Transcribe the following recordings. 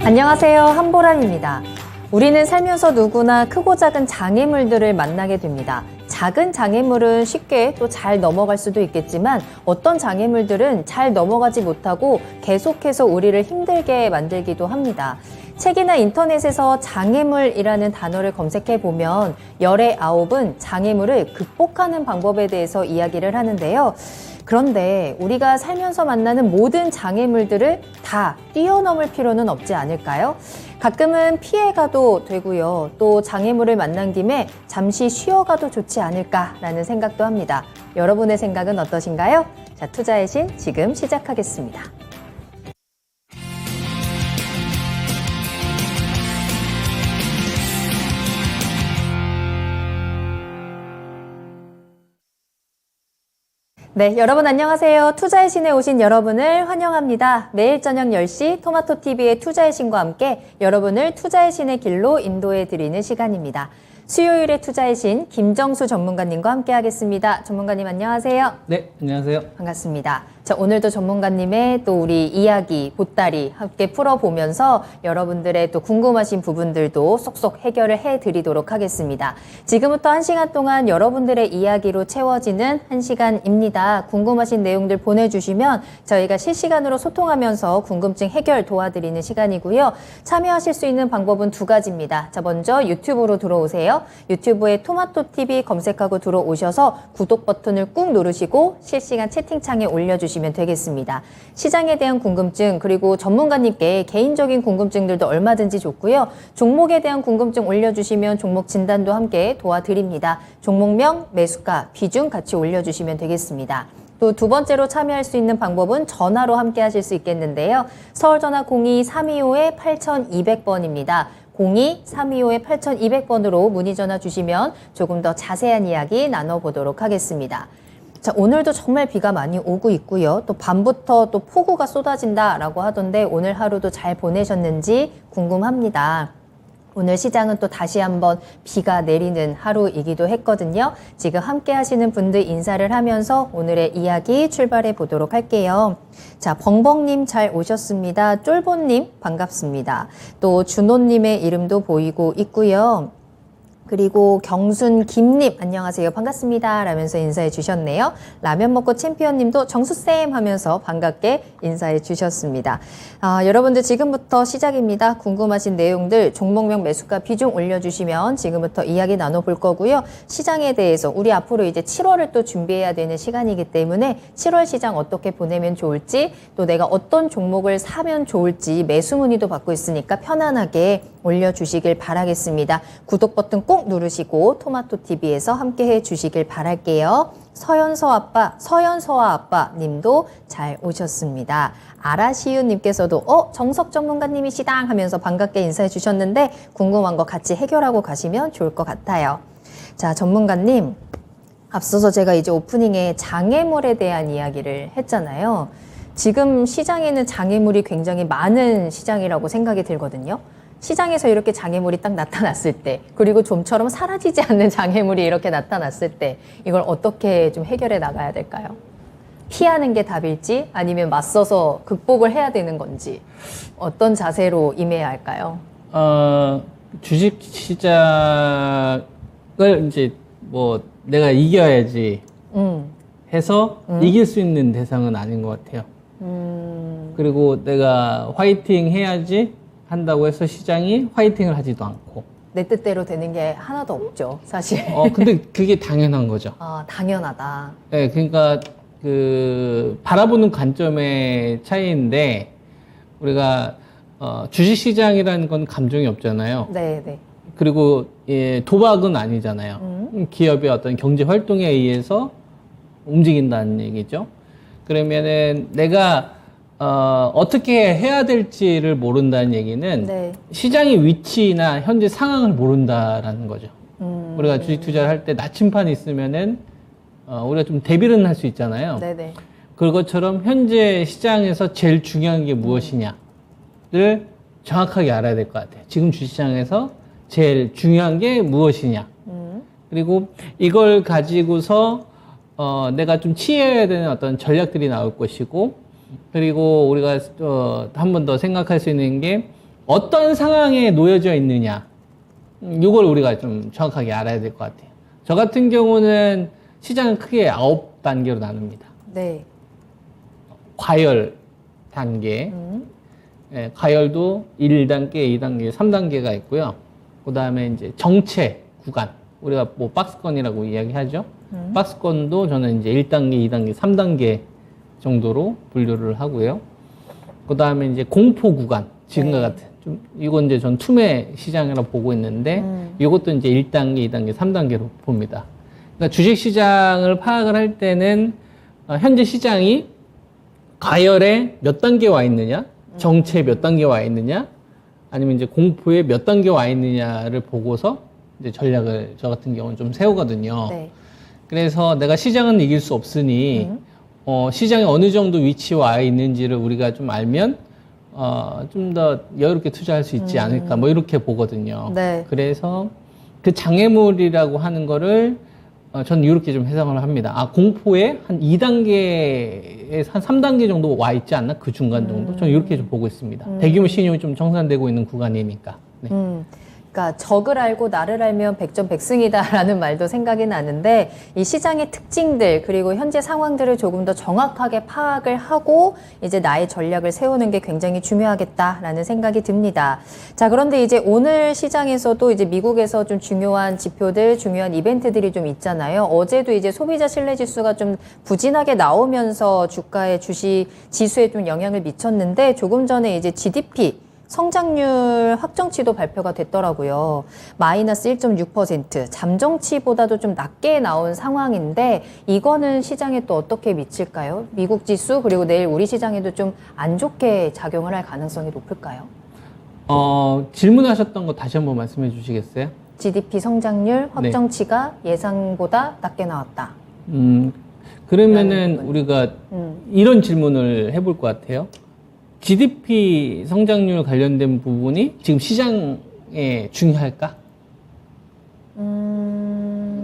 안녕하세요. 한보람입니다. 우리는 살면서 누구나 크고 작은 장애물들을 만나게 됩니다. 작은 장애물은 쉽게 또 잘 넘어갈 수도 있겠지만 어떤 장애물들은 잘 넘어가지 못하고 계속해서 우리를 힘들게 만들기도 합니다. 책이나 인터넷에서 장애물이라는 단어를 검색해 보면 열의 9은 장애물을 극복하는 방법에 대해서 이야기를 하는데요. 그런데 우리가 살면서 만나는 모든 장애물들을 다 뛰어넘을 필요는 없지 않을까요? 가끔은 피해가도 되고요. 또 장애물을 만난 김에 잠시 쉬어가도 좋지 않을까라는 생각도 합니다. 여러분의 생각은 어떠신가요? 자, 투자의 신 지금 시작하겠습니다. 네, 여러분 안녕하세요. 투자의 신에 오신 여러분을 환영합니다. 매일 저녁 10시 토마토TV의 투자의 신과 함께 여러분을 투자의 신의 길로 인도해 드리는 시간입니다. 수요일의 투자의 신 김정수 전문가님과 함께 하겠습니다. 전문가님 안녕하세요. 네, 안녕하세요. 반갑습니다. 자, 오늘도 전문가님의 또 우리 이야기, 보따리 함께 풀어보면서 여러분들의 또 궁금하신 부분들도 쏙쏙 해결을 해드리도록 하겠습니다. 지금부터 1시간 동안 여러분들의 이야기로 채워지는 1시간입니다. 궁금하신 내용들 보내주시면 저희가 실시간으로 소통하면서 궁금증 해결 도와드리는 시간이고요. 참여하실 수 있는 방법은 2가지입니다. 자, 먼저 유튜브로 들어오세요. 유튜브에 토마토TV 검색하고 들어오셔서 구독 버튼을 꾹 누르시고 실시간 채팅창에 올려주시면 되겠습니다. 시장에 대한 궁금증 그리고 전문가님께 개인적인 궁금증들도 얼마든지 좋고요. 종목에 대한 궁금증 올려주시면 종목 진단도 함께 도와드립니다. 종목명, 매수가, 비중 같이 올려주시면 되겠습니다. 또 2번째로 참여할 수 있는 방법은 전화로 함께 하실 수 있겠는데요. 서울전화 02-325-8200번입니다. 02-325-8200번으로 문의 전화 주시면 조금 더 자세한 이야기 나눠보도록 하겠습니다. 자, 오늘도 정말 비가 많이 오고 있고요. 또 밤부터 또 폭우가 쏟아진다라고 하던데 오늘 하루도 잘 보내셨는지 궁금합니다. 오늘 시장은 또 다시 한번 비가 내리는 하루이기도 했거든요. 지금 함께 하시는 분들 인사를 하면서 오늘의 이야기 출발해 보도록 할게요. 자, 벙벙님 잘 오셨습니다. 쫄보님 반갑습니다. 또 준호님의 이름도 보이고 있고요. 그리고 경순 김님 안녕하세요 반갑습니다 라면서 인사해 주셨네요. 라면 먹고 챔피언님도 정수쌤 하면서 반갑게 인사해 주셨습니다. 여러분들 지금부터 시작입니다. 궁금하신 내용들 종목명 매수가 비중 올려주시면 지금부터 이야기 나눠볼 거고요. 시장에 대해서 우리 앞으로 이제 7월을 또 준비해야 되는 시간이기 때문에 7월 시장 어떻게 보내면 좋을지 또 내가 어떤 종목을 사면 좋을지 매수 문의도 받고 있으니까 편안하게 올려주시길 바라겠습니다. 구독 버튼 꼭 누르시고 토마토TV에서 함께 해주시길 바랄게요. 서연서아 아빠 님도 잘 오셨습니다. 아라시윤 님께서도 정석 전문가님이시다 하면서 반갑게 인사해 주셨는데 궁금한 거 같이 해결하고 가시면 좋을 것 같아요. 자, 전문가님 앞서서 제가 이제 오프닝에 장애물에 대한 이야기를 했잖아요. 지금 시장에는 장애물이 굉장히 많은 시장이라고 생각이 들거든요. 시장에서 이렇게 장애물이 딱 나타났을 때 그리고 좀처럼 사라지지 않는 장애물이 이렇게 나타났을 때 이걸 어떻게 좀 해결해 나가야 될까요? 피하는 게 답일지 아니면 맞서서 극복을 해야 되는 건지 어떤 자세로 임해야 할까요? 주식 시장을 이제 뭐 내가 이겨야지 해서 이길 수 있는 대상은 아닌 것 같아요. 그리고 내가 화이팅 해야지 한다고 해서 시장이 화이팅을 하지도 않고 내 뜻대로 되는 게 하나도 없죠, 사실. 근데 그게 당연한 거죠. 당연하다. 네, 그러니까 바라보는 관점의 차이인데 우리가 주식 시장이라는 건 감정이 없잖아요. 네, 네. 그리고 도박은 아니잖아요. 기업의 어떤 경제 활동에 의해서 움직인다는 얘기죠. 그러면은 내가 어떻게 해야 될지를 모른다는 얘기는 네. 시장의 위치나 현재 상황을 모른다라는 거죠. 우리가 주식 투자를 할 때 나침판이 있으면은 우리가 좀 대비는 할 수 있잖아요. 네네. 그것처럼 현재 시장에서 제일 중요한 게 무엇이냐를 정확하게 알아야 될 것 같아요. 지금 주식시장에서 제일 중요한 게 무엇이냐. 그리고 이걸 가지고서 내가 좀 취해야 되는 어떤 전략들이 나올 것이고, 그리고 우리가 한 번 더 생각할 수 있는 게 어떤 상황에 놓여져 있느냐, 이걸 우리가 좀 정확하게 알아야 될 것 같아요. 저 같은 경우는 시장은 크게 9단계로 나눕니다. 네. 과열 단계, 예, 과열도 1단계, 2단계, 3단계가 있고요. 그 다음에 이제 정체 구간, 우리가 뭐 박스권이라고 이야기하죠. 박스권도 저는 이제 1단계, 2단계, 3단계 정도로 분류를 하고요. 그 다음에 이제 공포 구간, 지금과 네. 같은, 좀, 이건 이제 전 투매 시장이라고 보고 있는데, 이것도 이제 1단계, 2단계, 3단계로 봅니다. 그러니까 주식 시장을 파악을 할 때는, 현재 시장이 가열에 몇 단계 와 있느냐, 정체에 몇 단계 와 있느냐, 아니면 이제 공포에 몇 단계 와 있느냐를 보고서 이제 전략을 저 같은 경우는 좀 세우거든요. 네. 그래서 내가 시장은 이길 수 없으니 시장에 어느 정도 위치에 와 있는지를 우리가 좀 알면 좀 더 여유롭게 투자할 수 있지 않을까 뭐 이렇게 보거든요. 네. 그래서 그 장애물이라고 하는 거를 저는 이렇게 좀 해석을 합니다. 아, 공포에 한 2단계에 한 3단계 정도 와 있지 않나? 그 중간 정도? 저는 이렇게 좀 보고 있습니다. 대규모 신용이 좀 정산되고 있는 구간이니까. 네. 그러니까 적을 알고 나를 알면 백전백승이다라는 말도 생각이 나는데 이 시장의 특징들 그리고 현재 상황들을 조금 더 정확하게 파악을 하고 이제 나의 전략을 세우는 게 굉장히 중요하겠다라는 생각이 듭니다. 자, 그런데 이제 오늘 시장에서도 이제 미국에서 좀 중요한 지표들, 중요한 이벤트들이 좀 있잖아요. 어제도 이제 소비자 신뢰 지수가 좀 부진하게 나오면서 주가의 주식 지수에 좀 영향을 미쳤는데 조금 전에 이제 GDP 성장률 확정치도 발표가 됐더라고요. 마이너스 1.6%, 잠정치보다도 좀 낮게 나온 상황인데 이거는 시장에 또 어떻게 미칠까요? 미국 지수 그리고 내일 우리 시장에도 좀 안 좋게 작용을 할 가능성이 높을까요? 질문하셨던 거 다시 한번 말씀해 주시겠어요? GDP 성장률 확정치가 예상보다 낮게 나왔다. 그러면은 우리가 이런 질문을 해볼 것 같아요. GDP 성장률 관련된 부분이 지금 시장에 중요할까?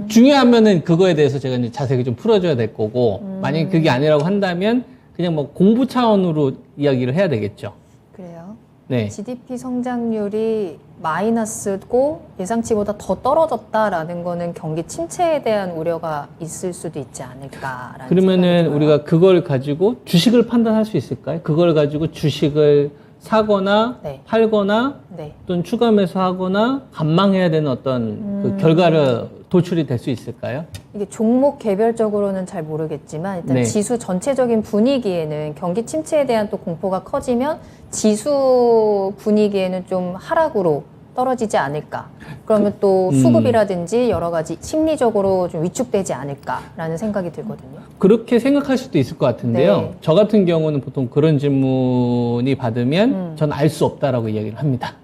중요하면은 그거에 대해서 제가 이제 자세히 좀 풀어줘야 될 거고, 만약에 그게 아니라고 한다면 그냥 뭐 공부 차원으로 이야기를 해야 되겠죠. 그래요. 네. GDP 성장률이 마이너스고 예상치보다 더 떨어졌다라는 거는 경기 침체에 대한 우려가 있을 수도 있지 않을까라는 그러면은 생각이 들어요. 우리가 그걸 가지고 주식을 판단할 수 있을까요? 그걸 가지고 주식을 사거나 네. 팔거나 네. 또는 추가 매수하거나 관망해야 되는 어떤 그 결과를 도출이 될 수 있을까요? 이게 종목 개별적으로는 잘 모르겠지만 일단 네. 지수 전체적인 분위기에는 경기 침체에 대한 또 공포가 커지면 지수 분위기에는 좀 하락으로 떨어지지 않을까. 그러면 또 수급이라든지 여러 가지 심리적으로 좀 위축되지 않을까라는 생각이 들거든요. 그렇게 생각할 수도 있을 것 같은데요. 네. 저 같은 경우는 보통 그런 질문이 받으면 전 알 수 없다라고 이야기를 합니다.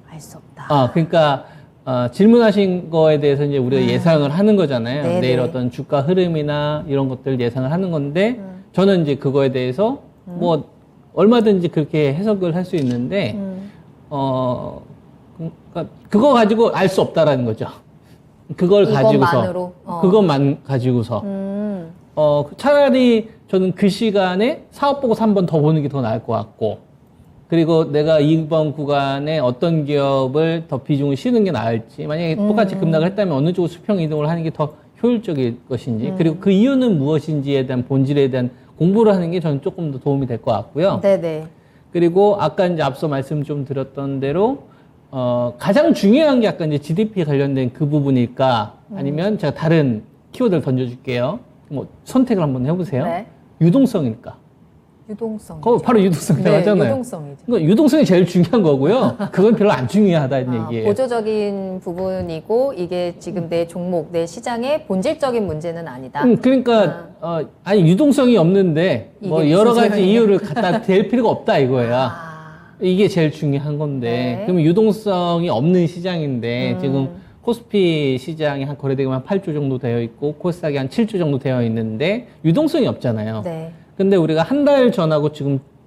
알 수 없다. 그러니까 질문하신 거에 대해서 이제 우리가 예상을 하는 거잖아요. 네네. 내일 어떤 주가 흐름이나 이런 것들 예상을 하는 건데 저는 이제 그거에 대해서 뭐 얼마든지 그렇게 해석을 할 수 있는데 그러니까 그거 가지고 알 수 없다라는 거죠. 그걸 이것만으로? 가지고서 그것만 가지고서 차라리 저는 그 시간에 사업 보고서 한 번 더 보는 게 더 나을 것 같고, 그리고 내가 이번 구간에 어떤 기업을 더 비중을 씌우는 게 나을지, 만약에 똑같이 급락을 했다면 어느 쪽으로 수평 이동을 하는 게 더 효율적일 것인지, 그리고 그 이유는 무엇인지에 대한 본질에 대한 공부를 하는 게 저는 조금 더 도움이 될 것 같고요. 네네. 그리고 아까 이제 앞서 말씀 좀 드렸던 대로 가장 중요한 게 아까 이제 GDP 관련된 그 부분일까, 아니면 제가 다른 키워드를 던져줄게요. 뭐 선택을 한번 해보세요. 네. 유동성일까? 유동성. 바로 유동성이라고 네, 하잖아요. 유동성이죠. 그러니까 유동성이 제일 중요한 거고요. 그건 별로 안 중요하다는 얘기예요. 보조적인 부분이고 이게 지금 내 종목, 내 시장의 본질적인 문제는 아니다. 그러니까 아니 유동성이 없는데 뭐 이게 여러 무슨 가지 소용이냐. 이유를 갖다 댈 필요가 없다 이거예요. 아, 이게 제일 중요한 건데, 네. 그러면 유동성이 없는 시장인데 지금 코스피 시장이 한 거래대금 한 8조 정도 되어 있고 코스닥이 한 7조 정도 되어 있는데 유동성이 없잖아요. 네. 근데 우리가 한 달 전하고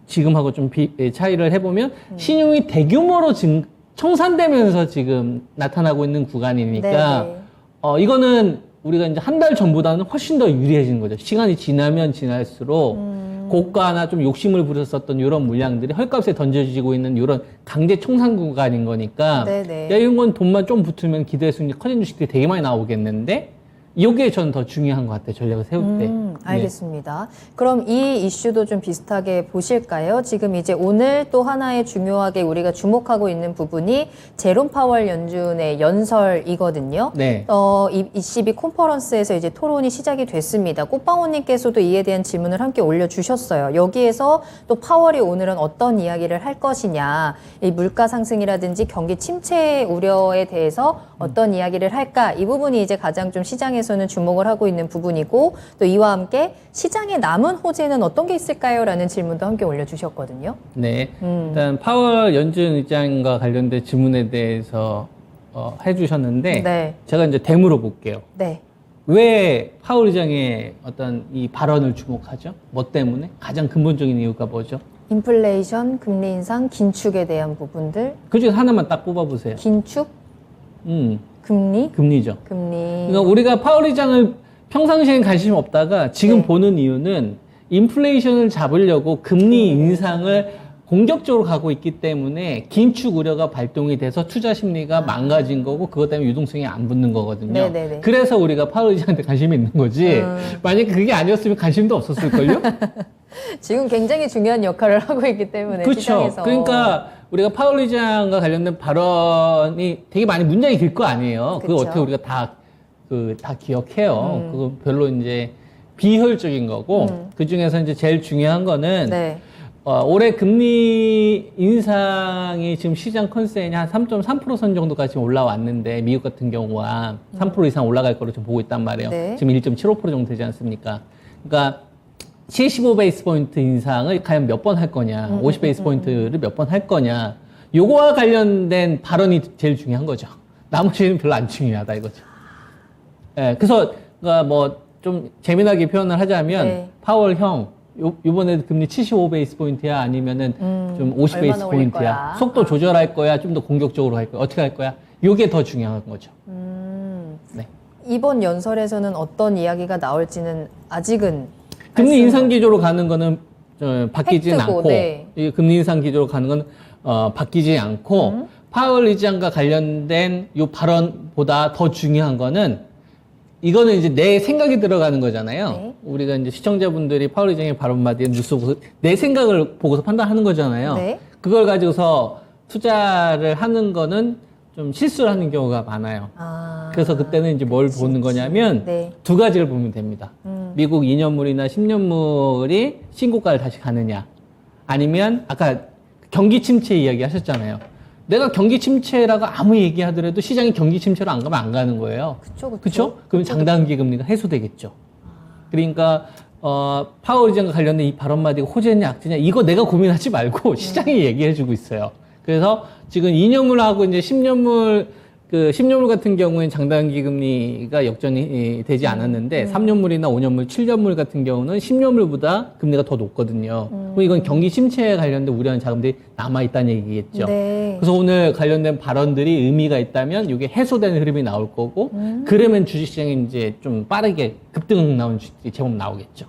지금하고 좀 차이를 해보면 신용이 대규모로 청산되면서 지금 나타나고 있는 구간이니까 네, 네. 이거는 우리가 이제 한 달 전보다는 훨씬 더 유리해지는 거죠. 시간이 지나면 지날수록 고가나 좀 욕심을 부렸었던 이런 물량들이 헐값에 던져지고 있는 이런 강제 청산 구간인 거니까 네네. 야, 이런 건 돈만 좀 붙으면 기대 수익률이 커진 주식들이 되게 많이 나오겠는데 이게 저는 더 중요한 것 같아요. 전략을 세울 때. 알겠습니다. 그럼 이 이슈도 좀 비슷하게 보실까요? 지금 이제 오늘 또 하나의 중요하게 우리가 주목하고 있는 부분이 제롬 파월 연준의 연설이거든요. 네. 이 ECB 컨퍼런스에서 이제 토론이 시작이 됐습니다. 꽃방울님께서도 이에 대한 질문을 함께 올려주셨어요. 여기에서 또 파월이 오늘은 어떤 이야기를 할 것이냐, 이 물가 상승이라든지 경기 침체 우려에 대해서 어떤 이야기를 할까, 이 부분이 이제 가장 좀 시장에서는 주목을 하고 있는 부분이고, 또 이와 함께 시장에 남은 호재는 어떤 게 있을까요? 라는 질문도 함께 올려주셨거든요. 네. 일단 파월 연준 의장과 관련된 질문에 대해서 해주셨는데 네. 제가 이제 대물어 볼게요. 네. 왜 파월 의장의 어떤 이 발언을 주목하죠? 뭐 때문에? 가장 근본적인 이유가 뭐죠? 인플레이션, 금리 인상, 긴축에 대한 부분들. 그중에 하나만 딱 뽑아보세요. 긴축, 금리, 금리죠. 금리. 그러니까 우리가 파월 의장을 평상시엔 관심이 없다가 지금 네. 보는 이유는 인플레이션을 잡으려고 금리 인상을 공격적으로 가고 있기 때문에 긴축 우려가 발동이 돼서 투자 심리가 망가진 거고 그것 때문에 유동성이 안 붙는 거거든요. 네네네. 그래서 우리가 파월 의장한테 관심이 있는 거지. 만약에 그게 아니었으면 관심도 없었을걸요? 지금 굉장히 중요한 역할을 하고 있기 때문에 그렇죠. 시장에서. 그러니까 우리가 파월 의장과 관련된 발언이 되게 많이 문장이 길 거 아니에요. 그거 그쵸. 어떻게 우리가 다 기억해요. 그거 별로 이제 비효율적인 거고 그 중에서 이제 제일 중요한 거는 네. 올해 금리 인상이 지금 시장 컨센이 한 3.3% 정도까지 지금 올라왔는데 미국 같은 경우가 3% 이상 올라갈 거로 좀 보고 있단 말이에요. 네. 지금 1.75% 정도 되지 않습니까? 그러니까 75베이스 포인트 인상을 과연 몇 번 할 거냐, 50베이스 포인트를 몇 번 할 거냐, 요거와 관련된 발언이 제일 중요한 거죠. 나머지는 별로 안 중요하다 이거죠. 예, 그래서 그러니까 뭐 좀 재미나게 표현을 하자면 네. 파월 형 요번에 금리 75베이스 포인트야 아니면은 좀 50베이스 얼마나 올릴 포인트야. 거야? 속도 조절할 거야, 좀 더 공격적으로 할 거야, 어떻게 할 거야? 요게 더 중요한 거죠. 네. 이번 연설에서는 어떤 이야기가 나올지는 아직은 금리 알 수는 인상 기조로 가는 거는 바뀌지는 팩트고, 않고 네. 이 금리 인상 기조로 가는 건 바뀌지 않고 파월 의장과 관련된 이 발언보다 더 중요한 거는 이거는 이제 내 생각이 들어가는 거잖아요. 네. 우리가 이제 시청자분들이 파월 의장의 발언마디에 뉴스 보고서 내 생각을 보고서 판단하는 거잖아요. 네. 그걸 가지고서 투자를 하는 거는 좀 실수를 하는 경우가 많아요. 그래서 그때는 이제 뭘 보는 거냐면 네. 두 가지를 보면 됩니다. 미국 2년물이나 10년물이 신고가를 다시 가느냐, 아니면 아까 경기 침체 이야기 하셨잖아요. 내가 경기 침체라고 아무 얘기하더라도 시장이 경기 침체로 안 가면 안 가는 거예요. 그쵸, 그쵸. 그쵸? 그럼 장단기 금리가 해소되겠죠. 그러니까 파월 의장과 관련된 이 발언마디가 호재냐 악재냐 이거 내가 고민하지 말고 시장이 얘기해주고 있어요. 그래서 지금 2년물하고 이제 10년물 그 10년물 같은 경우에는 장단기 금리가 역전이 되지 않았는데 3년물이나 5년물, 7년물 같은 경우는 10년물보다 금리가 더 높거든요. 그럼 이건 경기 침체에 관련된 우려하는 자금들이 남아있다는 얘기겠죠. 네. 그래서 오늘 관련된 발언들이 의미가 있다면 이게 해소되는 흐름이 나올 거고 그러면 주식시장이 이제 좀 빠르게 급등 나온 주식이 제법 나오겠죠.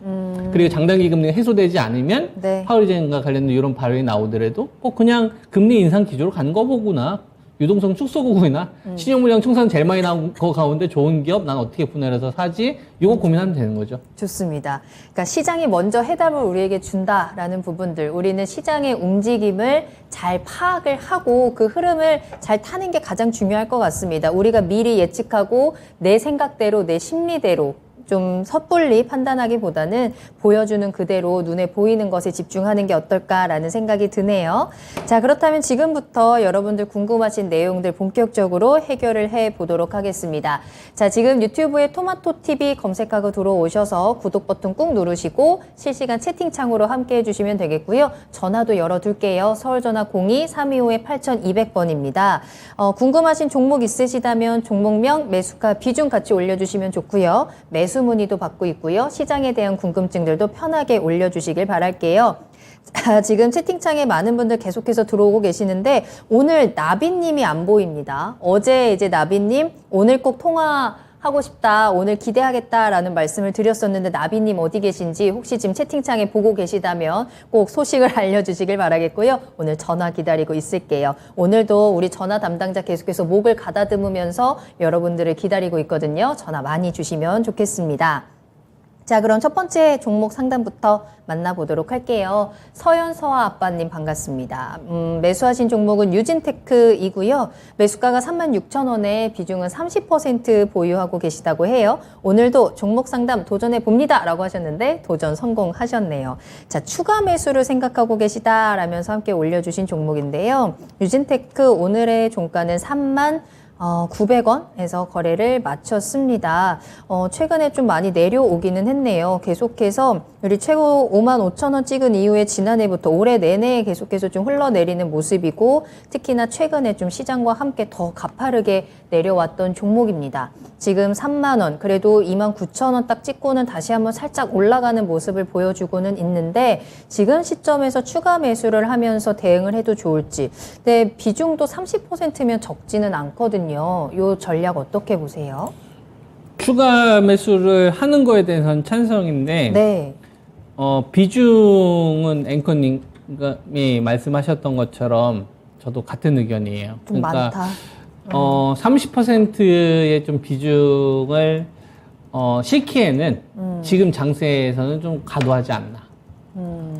그리고 장단기 금리가 해소되지 않으면 네. 파월 의장과 관련된 이런 발언이 나오더라도 그냥 금리 인상 기조로 가는 거 보구나. 유동성 축소구구나 신용물량 청산 제일 많이 나온 거 가운데 좋은 기업 난 어떻게 분할해서 사지? 이거 고민하면 되는 거죠. 좋습니다. 그러니까 시장이 먼저 해답을 우리에게 준다라는 부분들, 우리는 시장의 움직임을 잘 파악을 하고 그 흐름을 잘 타는 게 가장 중요할 것 같습니다. 우리가 미리 예측하고 내 생각대로, 내 심리대로 좀 섣불리 판단하기보다는 보여주는 그대로 눈에 보이는 것에 집중하는 게 어떨까라는 생각이 드네요. 자, 그렇다면 지금부터 여러분들 궁금하신 내용들 본격적으로 해결을 해 보도록 하겠습니다. 자, 지금 유튜브에 토마토TV 검색하고 들어오셔서 구독 버튼 꾹 누르시고 실시간 채팅창으로 함께 해주시면 되겠고요. 전화도 열어둘게요. 서울전화 02-325-8200번입니다. 궁금하신 종목 있으시다면 종목명, 매수가, 비중 같이 올려주시면 좋고요. 매수 문의도 받고 있고요. 시장에 대한 궁금증들도 편하게 올려주시길 바랄게요. 지금 채팅창에 많은 분들 계속해서 들어오고 계시는데 오늘 나비님이 안 보입니다. 어제 이제 나비님 오늘 꼭 통화 하고 싶다, 오늘 기대하겠다라는 말씀을 드렸었는데 나비님 어디 계신지 혹시 지금 채팅창에 보고 계시다면 꼭 소식을 알려주시길 바라겠고요. 오늘 전화 기다리고 있을게요. 오늘도 우리 전화 담당자 계속해서 목을 가다듬으면서 여러분들을 기다리고 있거든요. 전화 많이 주시면 좋겠습니다. 자, 그럼 첫 번째 종목 상담부터 만나보도록 할게요. 서현서아 아빠님 반갑습니다. 매수하신 종목은 유진테크이고요. 매수가가 36,000원에 비중은 30% 보유하고 계시다고 해요. 오늘도 종목 상담 도전해 봅니다 라고 하셨는데 도전 성공하셨네요. 자, 추가 매수를 생각하고 계시다라면서 함께 올려주신 종목인데요. 유진테크 오늘의 종가는 39,900원에서 거래를 마쳤습니다. 최근에 좀 많이 내려오기는 했네요. 계속해서 우리 최고 55,000원 찍은 이후에 지난해부터 올해 내내 계속해서 좀 흘러내리는 모습이고 특히나 최근에 좀 시장과 함께 더 가파르게 내려왔던 종목입니다. 지금 3만원, 그래도 29,000원 딱 찍고는 다시 한번 살짝 올라가는 모습을 보여주고는 있는데 지금 시점에서 추가 매수를 하면서 대응을 해도 좋을지. 근데 비중도 30%면 적지는 않거든요. 이 전략 어떻게 보세요? 추가 매수를 하는 거에 대해서는 찬성인데 네. 비중은 앵커님이 말씀하셨던 것처럼 저도 같은 의견이에요. 좀 많다. 30%의 좀 비중을 싣기에는 지금 장세에서는 좀 과도하지 않나.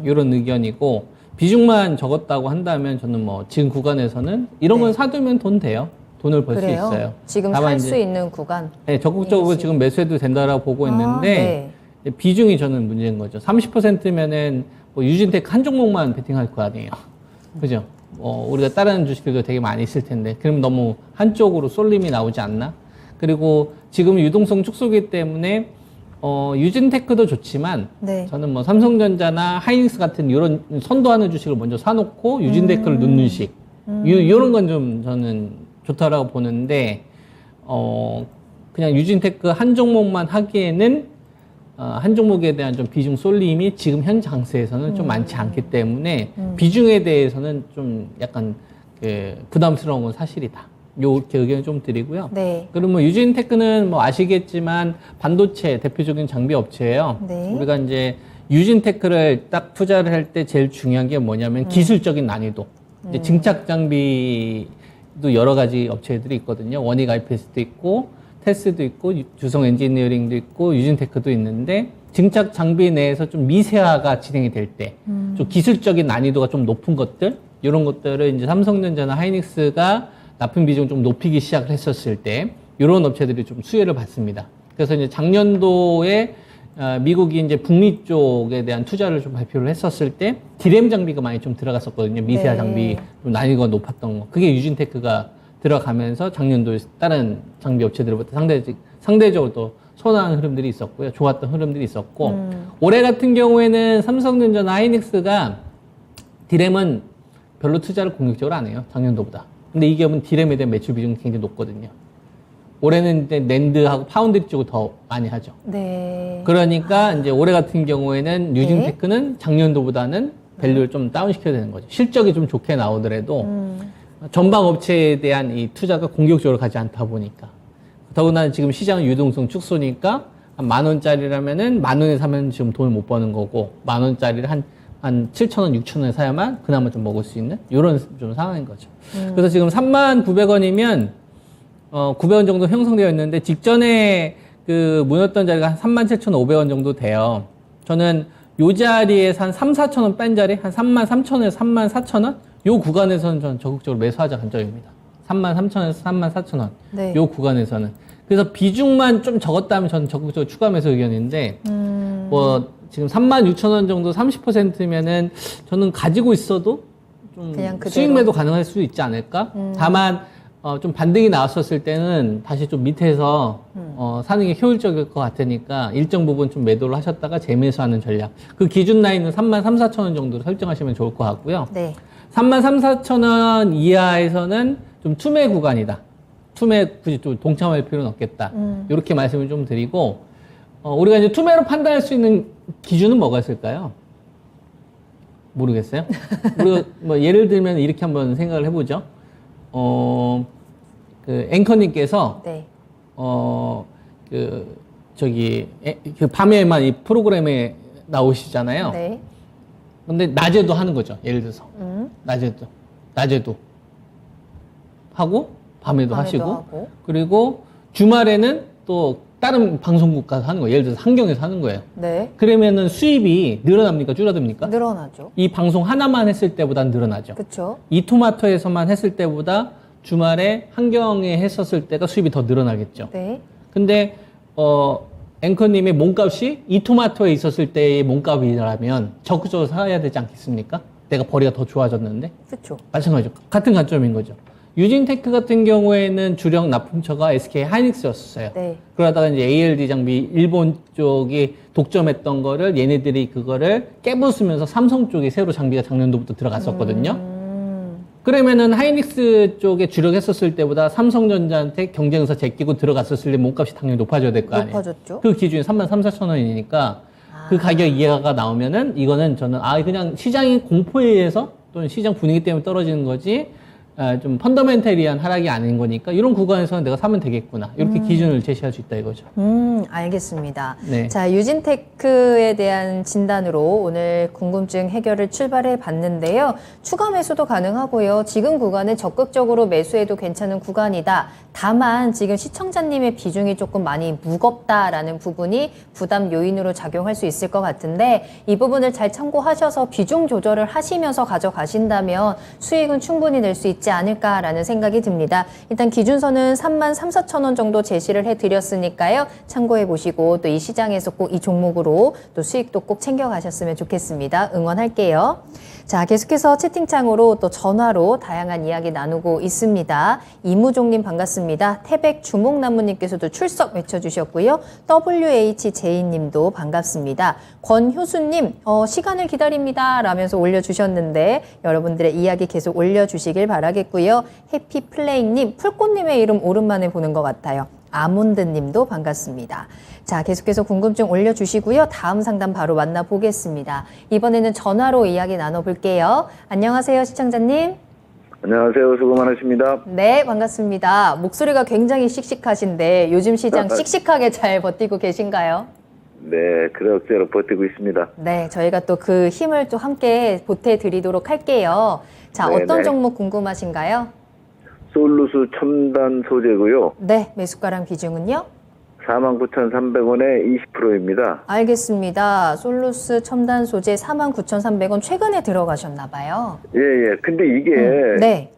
이런 의견이고 비중만 적었다고 한다면 저는 뭐 지금 구간에서는 이런 건 사두면 돈 돼요. 돈을 벌 수 그래요? 있어요. 지금 살 수 있는 구간. 네, 적극적으로 지금 매수해도 된다라고 보고 있는데 네. 비중이 저는 문제인 거죠. 30%면은 뭐 유진테크 한 종목만 베팅할 거 아니에요. 그죠? 우리가 다른 주식들도 되게 많이 있을 텐데 그럼 너무 한쪽으로 쏠림이 나오지 않나? 그리고 지금 유동성 축소기 때문에 유진테크도 좋지만 네. 저는 뭐 삼성전자나 하이닉스 같은 이런 선도하는 주식을 먼저 사놓고 유진테크를 넣는 식 이런 건 좀 저는 좋다라고 보는데 그냥 유진테크 한 종목만 하기에는 한 종목에 대한 좀 비중 쏠림이 지금 현 장세에서는 좀 많지 않기 때문에 비중에 대해서는 좀 약간 부담스러운 건 사실이다. 요렇게 의견을 좀 드리고요. 네. 그리고 뭐 유진테크는 뭐 아시겠지만 반도체 대표적인 장비 업체예요. 네. 우리가 이제 유진테크를 딱 투자를 할 때 제일 중요한 게 뭐냐면 기술적인 난이도. 이제 증착 장비도 여러 가지 업체들이 있거든요. 원익 IPS도 있고 테스도 있고 주성 엔지니어링도 있고 유진테크도 있는데 증착 장비 내에서 좀 미세화가 진행이 될 때 좀 기술적인 난이도가 좀 높은 것들 이런 것들을 이제 삼성전자나 하이닉스가 납품 비중 좀 높이기 시작을 했었을 때 이런 업체들이 좀 수혜를 받습니다. 그래서 이제 작년도에 미국이 이제 북미 쪽에 대한 투자를 좀 발표를 했었을 때 디램 장비가 많이 좀 들어갔었거든요. 미세화 네. 장비 좀 난이도가 높았던 거. 그게 유진테크가 들어가면서 작년도에 다른 장비 업체들보다 상대적으로 또 선한 흐름들이 있었고요. 좋았던 흐름들이 있었고 올해 같은 경우에는 삼성전자나 하이닉스가 디램은 별로 투자를 공격적으로 안 해요. 작년도보다. 근데 이 기업은 디램에 대한 매출 비중이 굉장히 높거든요. 올해는 이제 낸드하고 파운드리 쪽을 더 많이 하죠. 네. 그러니까 이제 올해 같은 경우에는 유진테크는 작년도보다는 밸류를 좀 다운시켜야 되는 거죠. 실적이 좀 좋게 나오더라도 전방 업체에 대한 이 투자가 공격적으로 가지 않다 보니까. 더구나 지금 시장은 유동성 축소니까 한 10,000원짜리라면은 10,000원에 사면 지금 돈을 못 버는 거고 10,000원짜리를 한 7,000원, 6,000원에 사야만 그나마 좀 먹을 수 있는 이런 좀 상황인 거죠. 그래서 지금 39,900원이면 900원 정도 형성되어 있는데 직전에 그 무너졌던 자리가 한 37,500원 정도 돼요. 저는 요 자리에서 한 3,4,000원 뺀 자리 한 33,000원에서 34,000원 요 구간에서는 저는 적극적으로 매수하자 관점입니다. 33,000원에서 34,000원 네. 요 구간에서는 그래서 비중만 좀 적었다면 저는 적극적으로 추가 매수 의견인데 뭐 지금 36,000원 정도 30%면은 저는 가지고 있어도 좀 그냥 그대로. 수익 매도 가능할 수 있지 않을까? 다만 좀 반등이 나왔었을 때는 다시 좀 밑에서 사는 게 효율적일 것 같으니까 일정 부분 좀 매도를 하셨다가 재매수하는 전략. 그 기준 라인은 33,000원 정도로 설정하시면 좋을 것 같고요. 네. 33,000원 이하에서는 좀 투매 구간이다. 투매 굳이 좀 동참할 필요는 없겠다. 이렇게 말씀을 좀 드리고 우리가 이제 투매로 판단할 수 있는 기준은 뭐가 있을까요? 모르겠어요. 우리가 뭐 예를 들면 이렇게 한번 생각을 해보죠. 그 앵커님께서 네. 그 밤에만 이 프로그램에 나오시잖아요. 네. 근데 낮에도 하는 거죠. 예를 들어서. 낮에도 하고, 밤에도 하시고, 하고. 그리고 주말에는 또 다른 방송국 가서 하는 거예요. 예를 들어서 환경에서 하는 거예요. 네. 그러면은 수입이 늘어납니까? 줄어듭니까? 늘어나죠. 이 방송 하나만 했을 때보다는 늘어나죠. 그렇죠. 이 토마토에서만 했을 때보다 주말에 환경에 했었을 때가 수입이 더 늘어나겠죠. 네. 근데 앵커님의 몸값이 이 토마토에 있었을 때의 몸값이라면 적극적으로 사야 되지 않겠습니까? 내가 벌이가 더 좋아졌는데. 그렇죠. 마찬가지죠. 같은 관점인 거죠. 유진테크 같은 경우에는 주력 납품처가 SK 하이닉스였어요. 네. 그러다가 이제 ALD 장비 일본 쪽이 독점했던 거를 얘네들이 그거를 깨부수면서 삼성 쪽에 새로 장비가 작년도부터 들어갔었거든요. 그러면은 하이닉스 쪽에 주력했었을 때보다 삼성전자한테 경쟁에서 제끼고 들어갔었을 때 몸값이 당연히 높아져야 될 거 아니에요. 높아졌죠. 그 기준이 33,400원이니까 그 가격 이하가 나오면은 이거는 저는 그냥 시장의 공포에 의해서 또는 시장 분위기 때문에 떨어지는 거지 좀 펀더멘털리한 하락이 아닌 거니까 이런 구간에서는 내가 사면 되겠구나. 이렇게 기준을 제시할 수 있다 이거죠. 알겠습니다. 네. 자, 유진테크에 대한 진단으로 오늘 궁금증 해결을 출발해 봤는데요. 추가 매수도 가능하고요. 지금 구간은 적극적으로 매수해도 괜찮은 구간이다. 다만 지금 시청자님의 비중이 조금 많이 무겁다라는 부분이 부담 요인으로 작용할 수 있을 것 같은데 이 부분을 잘 참고하셔서 비중 조절을 하시면서 가져가신다면 수익은 충분히 낼 수 있지 않을까라는 생각이 듭니다. 일단 기준선은 33,400원 정도 제시를 해드렸으니까요. 참고해 보시고 또 이 시장에서 꼭 이 종목으로 또 수익도 꼭 챙겨가셨으면 좋겠습니다. 응원할게요. 자, 계속해서 채팅창으로 또 전화로 다양한 이야기 나누고 있습니다. 이무종님 반갑습니다. 태백 주목나무님께서도 출석 외쳐주셨고요. WHJ님도 반갑습니다. 권효수님 시간을 기다립니다 라면서 올려주셨는데 여러분들의 이야기 계속 올려주시길 바라겠고요. 해피플레잉님 풀꽃님의 이름 오랜만에 보는 것 같아요. 아몬드님도 반갑습니다. 자, 계속해서 궁금증 올려주시고요. 다음 상담 바로 만나보겠습니다. 이번에는 전화로 이야기 나눠볼게요. 안녕하세요, 시청자님. 안녕하세요. 수고 많으십니다. 네, 반갑습니다. 목소리가 굉장히 씩씩하신데 요즘 시장 씩씩하게 잘 버티고 계신가요? 네, 그럭저럭 버티고 있습니다. 네, 저희가 또 그 힘을 또 함께 보태드리도록 할게요. 자, 네네. 어떤 종목 궁금하신가요? 솔루스 첨단 소재고요. 네, 매수가랑 비중은요? 49,300원에 20%입니다. 알겠습니다. 솔루스 첨단 소재 49,300원 최근에 들어가셨나 봐요. 예, 예. 근데 이게 네.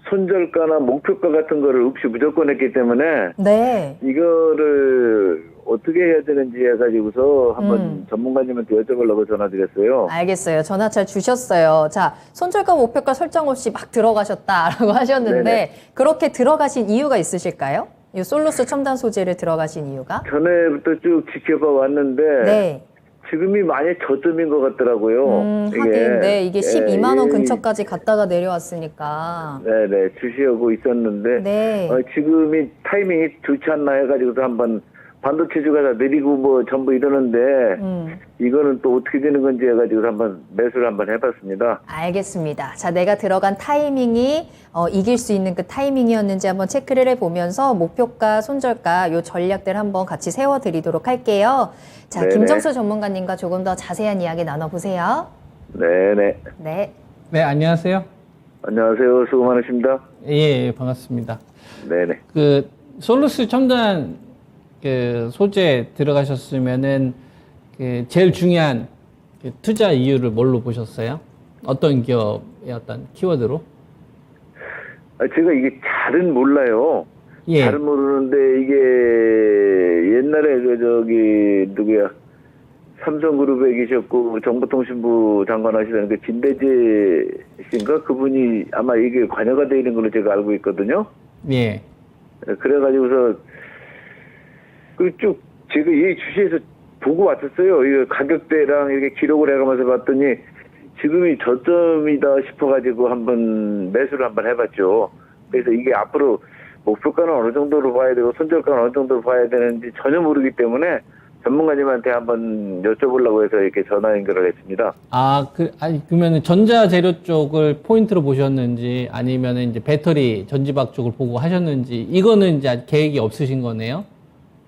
손절가나 목표가 같은 거를 없이 무조건 했기 때문에 네. 이거를 어떻게 해야 되는지 해가지고서 한번 전문가님한테 여쭤보려고 전화드렸어요. 알겠어요. 전화 잘 주셨어요. 자, 손절가 목표가 설정 없이 막 들어가셨다라고 하셨는데 네네. 그렇게 들어가신 이유가 있으실까요? 이 솔루스 첨단 소재를 들어가신 이유가? 전에부터 쭉 지켜봐 왔는데 네. 지금이 많이 저점인 것 같더라고요. 하긴, 네. 이게 12만 원 예, 근처까지 갔다가 내려왔으니까. 네네, 주시하고 있었는데, 네. 지금이 타이밍이 좋지 않나 해가지고서 한번 반도체주가 다 내리고 뭐 전부 이러는데, 이거는 또 어떻게 되는 건지 해가지고 한번 매수를 한번 해봤습니다. 알겠습니다. 자, 내가 들어간 타이밍이 이길 수 있는 그 타이밍이었는지 한번 체크를 해보면서 목표가, 손절가 요 전략들 한번 같이 세워드리도록 할게요. 자, 네네. 김정수 전문가님과 조금 더 자세한 이야기 나눠보세요. 네네. 네. 네, 안녕하세요. 안녕하세요. 수고 많으십니다. 예, 반갑습니다. 네네. 그 솔루스 첨단 그 소재 들어가셨으면은 그 제일 중요한 그 투자 이유를 뭘로 보셨어요? 어떤 기업의 어떤 키워드로? 제가 이게 잘은 몰라요. 예. 잘은 모르는데 이게 옛날에 누구야? 삼성그룹에 계셨고 정보통신부 장관 하시던 그 진대재 씨인가? 그분이 아마 이게 관여가 되어 있는 걸로 제가 알고 있거든요. 예. 그래가지고서 쭉 제가 이 주시에서 보고 왔었어요. 이 가격대랑 이렇게 기록을 해가면서 봤더니 지금이 저점이다 싶어가지고 한번 매수를 한번 해봤죠. 그래서 이게 앞으로 목표가는 어느 정도로 봐야 되고 손절가는 어느 정도로 봐야 되는지 전혀 모르기 때문에 전문가님한테 한번 여쭤보려고 해서 이렇게 전화 연결을 했습니다. 그러면은 전자재료 쪽을 포인트로 보셨는지 아니면은 이제 배터리 전지박 쪽을 보고 하셨는지 이거는 이제 아직 계획이 없으신 거네요?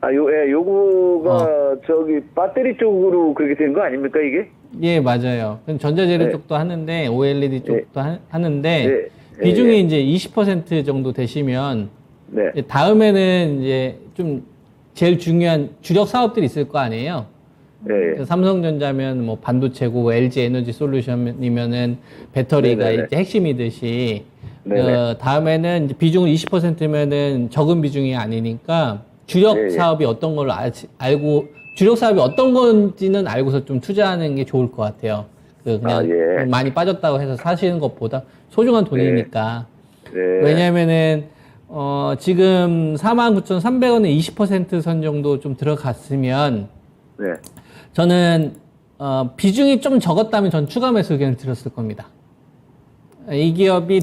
요거가 저기 배터리 쪽으로 그렇게 된 거 아닙니까, 이게? 예, 맞아요. 그럼 전자재료 네. 쪽도 하는데 OLED 쪽도 하는데 네. 비중이 네. 이제 20% 정도 되시면 네. 이제 다음에는 이제 좀 제일 중요한 주력 사업들이 있을 거 아니에요. 네. 삼성전자면 뭐 반도체고 LG 에너지 솔루션이면은 배터리가 네네네. 이제 핵심이듯이 네네. 다음에는 이제 비중을 20%면은 적은 비중이 아니니까 주력 예, 예. 사업이 어떤 걸로 알고 주력 사업이 어떤 건지는 알고서 좀 투자하는 게 좋을 것 같아요. 그냥 예. 많이 빠졌다고 해서 사시는 것보다 소중한 돈이니까. 네. 왜냐면은 지금 49,300원에 20%선 정도 좀 들어갔으면 네. 저는 비중이 좀 적었다면 전 추가 매수 의견을 드렸을 겁니다. 이 기업이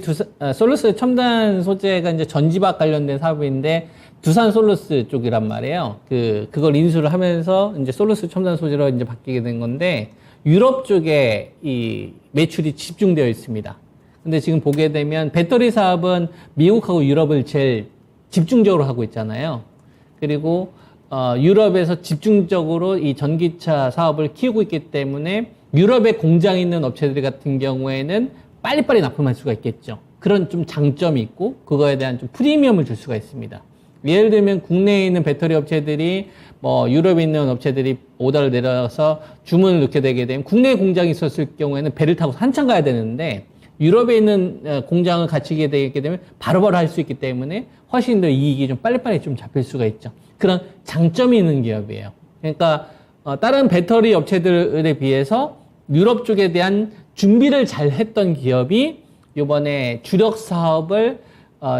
솔루스 첨단 소재가 이제 전지박 관련된 사업인데 두산 솔루스 쪽이란 말이에요. 그걸 인수를 하면서 이제 솔루스 첨단 소재로 이제 바뀌게 된 건데 유럽 쪽에 이 매출이 집중되어 있습니다. 근데 지금 보게 되면 배터리 사업은 미국하고 유럽을 제일 집중적으로 하고 있잖아요. 그리고 유럽에서 집중적으로 이 전기차 사업을 키우고 있기 때문에 유럽에 공장이 있는 업체들 같은 경우에는 빨리빨리 납품할 수가 있겠죠. 그런 좀 장점이 있고 그거에 대한 좀 프리미엄을 줄 수가 있습니다. 예를 들면 국내에 있는 배터리 업체들이 뭐 유럽에 있는 업체들이 오더를 내려서 주문을 넣게 되게 되면 국내에 공장이 있었을 경우에는 배를 타고 한참 가야 되는데 유럽에 있는 공장을 갖추게 되게 되면 바로바로 할 수 있기 때문에 훨씬 더 이익이 좀 빨리빨리 좀 잡힐 수가 있죠. 그런 장점이 있는 기업이에요. 그러니까 다른 배터리 업체들에 비해서 유럽 쪽에 대한 준비를 잘 했던 기업이 이번에 주력 사업을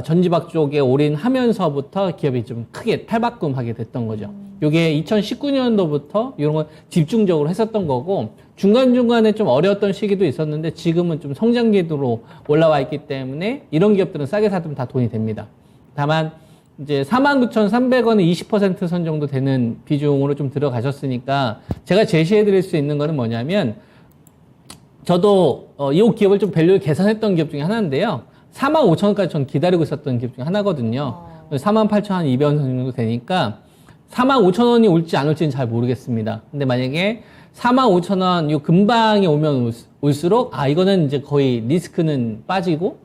전지박 쪽에 올인하면서부터 기업이 좀 크게 탈바꿈하게 됐던 거죠. 이게 2019년도부터 이런 걸 집중적으로 했었던 거고 중간중간에 좀 어려웠던 시기도 있었는데 지금은 좀 성장 궤도로 올라와 있기 때문에 이런 기업들은 싸게 사두면 다 돈이 됩니다. 다만 이제 49,300원에 20%선 정도 되는 비중으로 좀 들어가셨으니까 제가 제시해 드릴 수 있는 거는 뭐냐면 저도 이 기업을 좀 밸류를 계산했던 기업 중에 하나인데요. 45,000원까지 전 기다리고 있었던 기업 중에 하나거든요. 48,200원 정도 되니까 45,000원이 올지 안 올지는 잘 모르겠습니다. 근데 만약에 45,000원 요 근방에 오면 올수록 이거는 이제 거의 리스크는 빠지고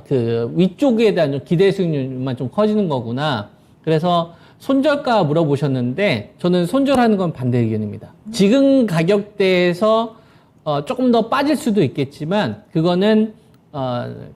그 위쪽에 대한 좀 기대 수익률만 좀 커지는 거구나. 그래서 손절가 물어보셨는데 저는 손절하는 건 반대 의견입니다. 지금 가격대에서 조금 더 빠질 수도 있겠지만 그거는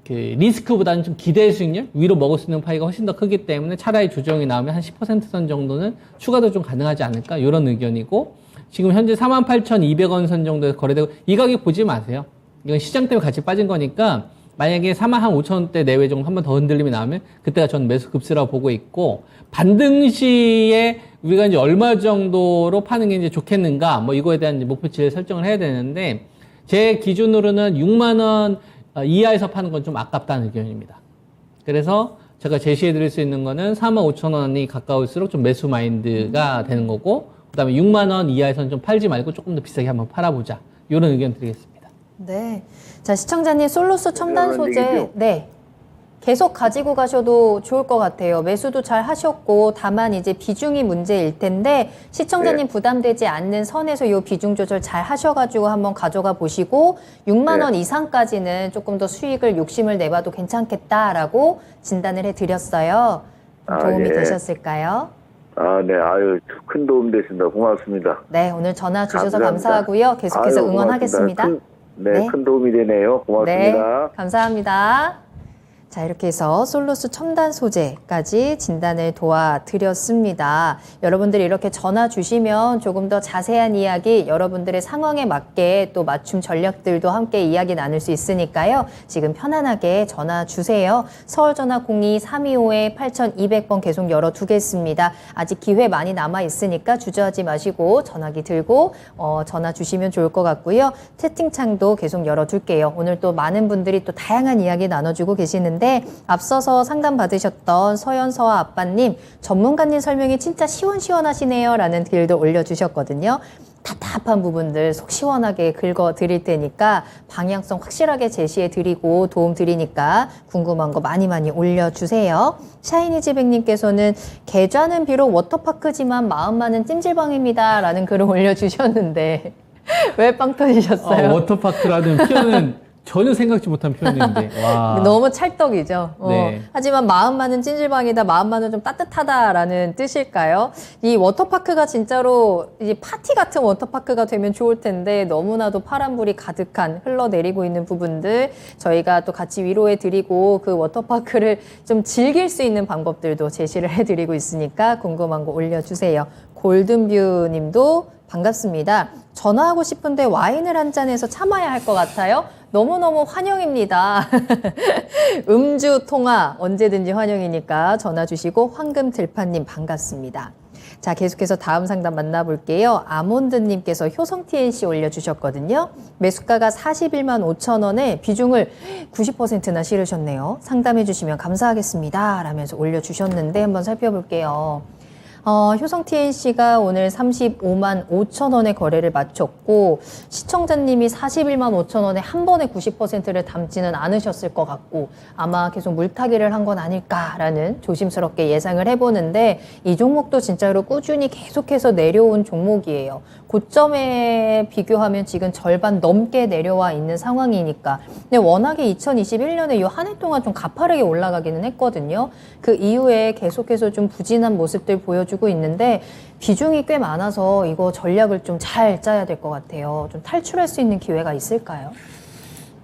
그 리스크보다는 좀 기대 수익률 위로 먹을 수 있는 파이가 훨씬 더 크기 때문에 차라리 조정이 나오면 한 10%선 정도는 추가도 좀 가능하지 않을까 이런 의견이고 지금 현재 48,200원 선 정도에서 거래되고 이 가격 보지 마세요. 이건 시장 때문에 같이 빠진 거니까 만약에 45,000원대 내외 정도 한 번 더 흔들림이 나오면 그때가 전 매수 급수라고 보고 있고 반등 시에 우리가 이제 얼마 정도로 파는 게 이제 좋겠는가 뭐 이거에 대한 이제 목표치를 설정을 해야 되는데 제 기준으로는 6만 원 이하에서 파는 건 좀 아깝다는 의견입니다. 그래서 제가 제시해 드릴 수 있는 거는 45,000원이 가까울수록 좀 매수 마인드가 되는 거고 그다음에 6만 원 이하에서는 좀 팔지 말고 조금 더 비싸게 한번 팔아보자. 이런 의견 드리겠습니다. 네. 자, 시청자님 솔루스 첨단 소재 얘기죠. 네. 계속 가지고 가셔도 좋을 것 같아요. 매수도 잘 하셨고 다만 이제 비중이 문제일 텐데 시청자님 부담되지 않는 선에서 이 비중 조절 잘 하셔가지고 한번 가져가 보시고 6만 원 이상까지는 조금 더 수익을 욕심을 내봐도 괜찮겠다라고 진단을 해드렸어요. 도움이 예. 되셨을까요? 네. 큰 도움 되신다. 고맙습니다. 네, 오늘 전화 주셔서 감사합니다. 감사하고요. 계속해서 아유, 응원하겠습니다. 고맙습니다. 네. 큰 도움이 되네요. 고맙습니다. 네, 감사합니다. 자, 이렇게 해서 솔루스 첨단 소재까지 진단을 도와드렸습니다. 여러분들이 이렇게 전화 주시면 조금 더 자세한 이야기 여러분들의 상황에 맞게 또 맞춤 전략들도 함께 이야기 나눌 수 있으니까요. 지금 편안하게 전화 주세요. 서울전화 02-325-8200번 계속 열어두겠습니다. 아직 기회 많이 남아 있으니까 주저하지 마시고 전화기 들고 전화 주시면 좋을 것 같고요. 채팅창도 계속 열어둘게요. 오늘 또 많은 분들이 또 다양한 이야기 나눠주고 계시는데 앞서서 상담 받으셨던 서연서와 아빠님 전문가님 설명이 진짜 시원시원하시네요 라는 글도 올려주셨거든요. 답답한 부분들 속 시원하게 긁어 드릴 테니까 방향성 확실하게 제시해 드리고 도움 드리니까 궁금한 거 많이 많이 올려주세요. 샤이니지백님께서는 계좌는 비록 워터파크지만 마음만은 찜질방입니다 라는 글을 올려주셨는데 왜 빵 터지셨어요? 워터파크라는 표현은 전혀 생각지 못한 표현인데. 와. 너무 찰떡이죠. 네. 하지만 마음만은 찜질방이다, 마음만은 좀 따뜻하다라는 뜻일까요? 이 워터파크가 진짜로 이제 파티 같은 워터파크가 되면 좋을 텐데 너무나도 파란불이 가득한 흘러내리고 있는 부분들 저희가 또 같이 위로해드리고 그 워터파크를 좀 즐길 수 있는 방법들도 제시를 해드리고 있으니까 궁금한 거 올려주세요. 골든뷰 님도 반갑습니다. 전화하고 싶은데 와인을 한 잔해서 참아야 할 것 같아요. 너무너무 환영입니다. 음주 통화 언제든지 환영이니까 전화 주시고 황금들판님 반갑습니다. 자, 계속해서 다음 상담 만나볼게요. 아몬드님께서 효성 TNC 올려주셨거든요. 매수가가 41만 5천 원에 비중을 90%나 실으셨네요. 상담해 주시면 감사하겠습니다. 라면서 올려주셨는데 한번 살펴볼게요. 효성 TNC가 오늘 35만 5천 원의 거래를 마쳤고 시청자님이 41만 5천 원에 한 번에 90%를 담지는 않으셨을 것 같고 아마 계속 물타기를 한 건 아닐까라는 조심스럽게 예상을 해보는데 이 종목도 진짜로 꾸준히 계속해서 내려온 종목이에요. 고점에 비교하면 지금 절반 넘게 내려와 있는 상황이니까 근데 워낙에 2021년에 이 한 해 동안 좀 가파르게 올라가기는 했거든요. 그 이후에 계속해서 좀 부진한 모습들 보여주고 있는데 비중이 꽤 많아서 이거 전략을 좀 잘 짜야 될 것 같아요. 좀 탈출할 수 있는 기회가 있을까요?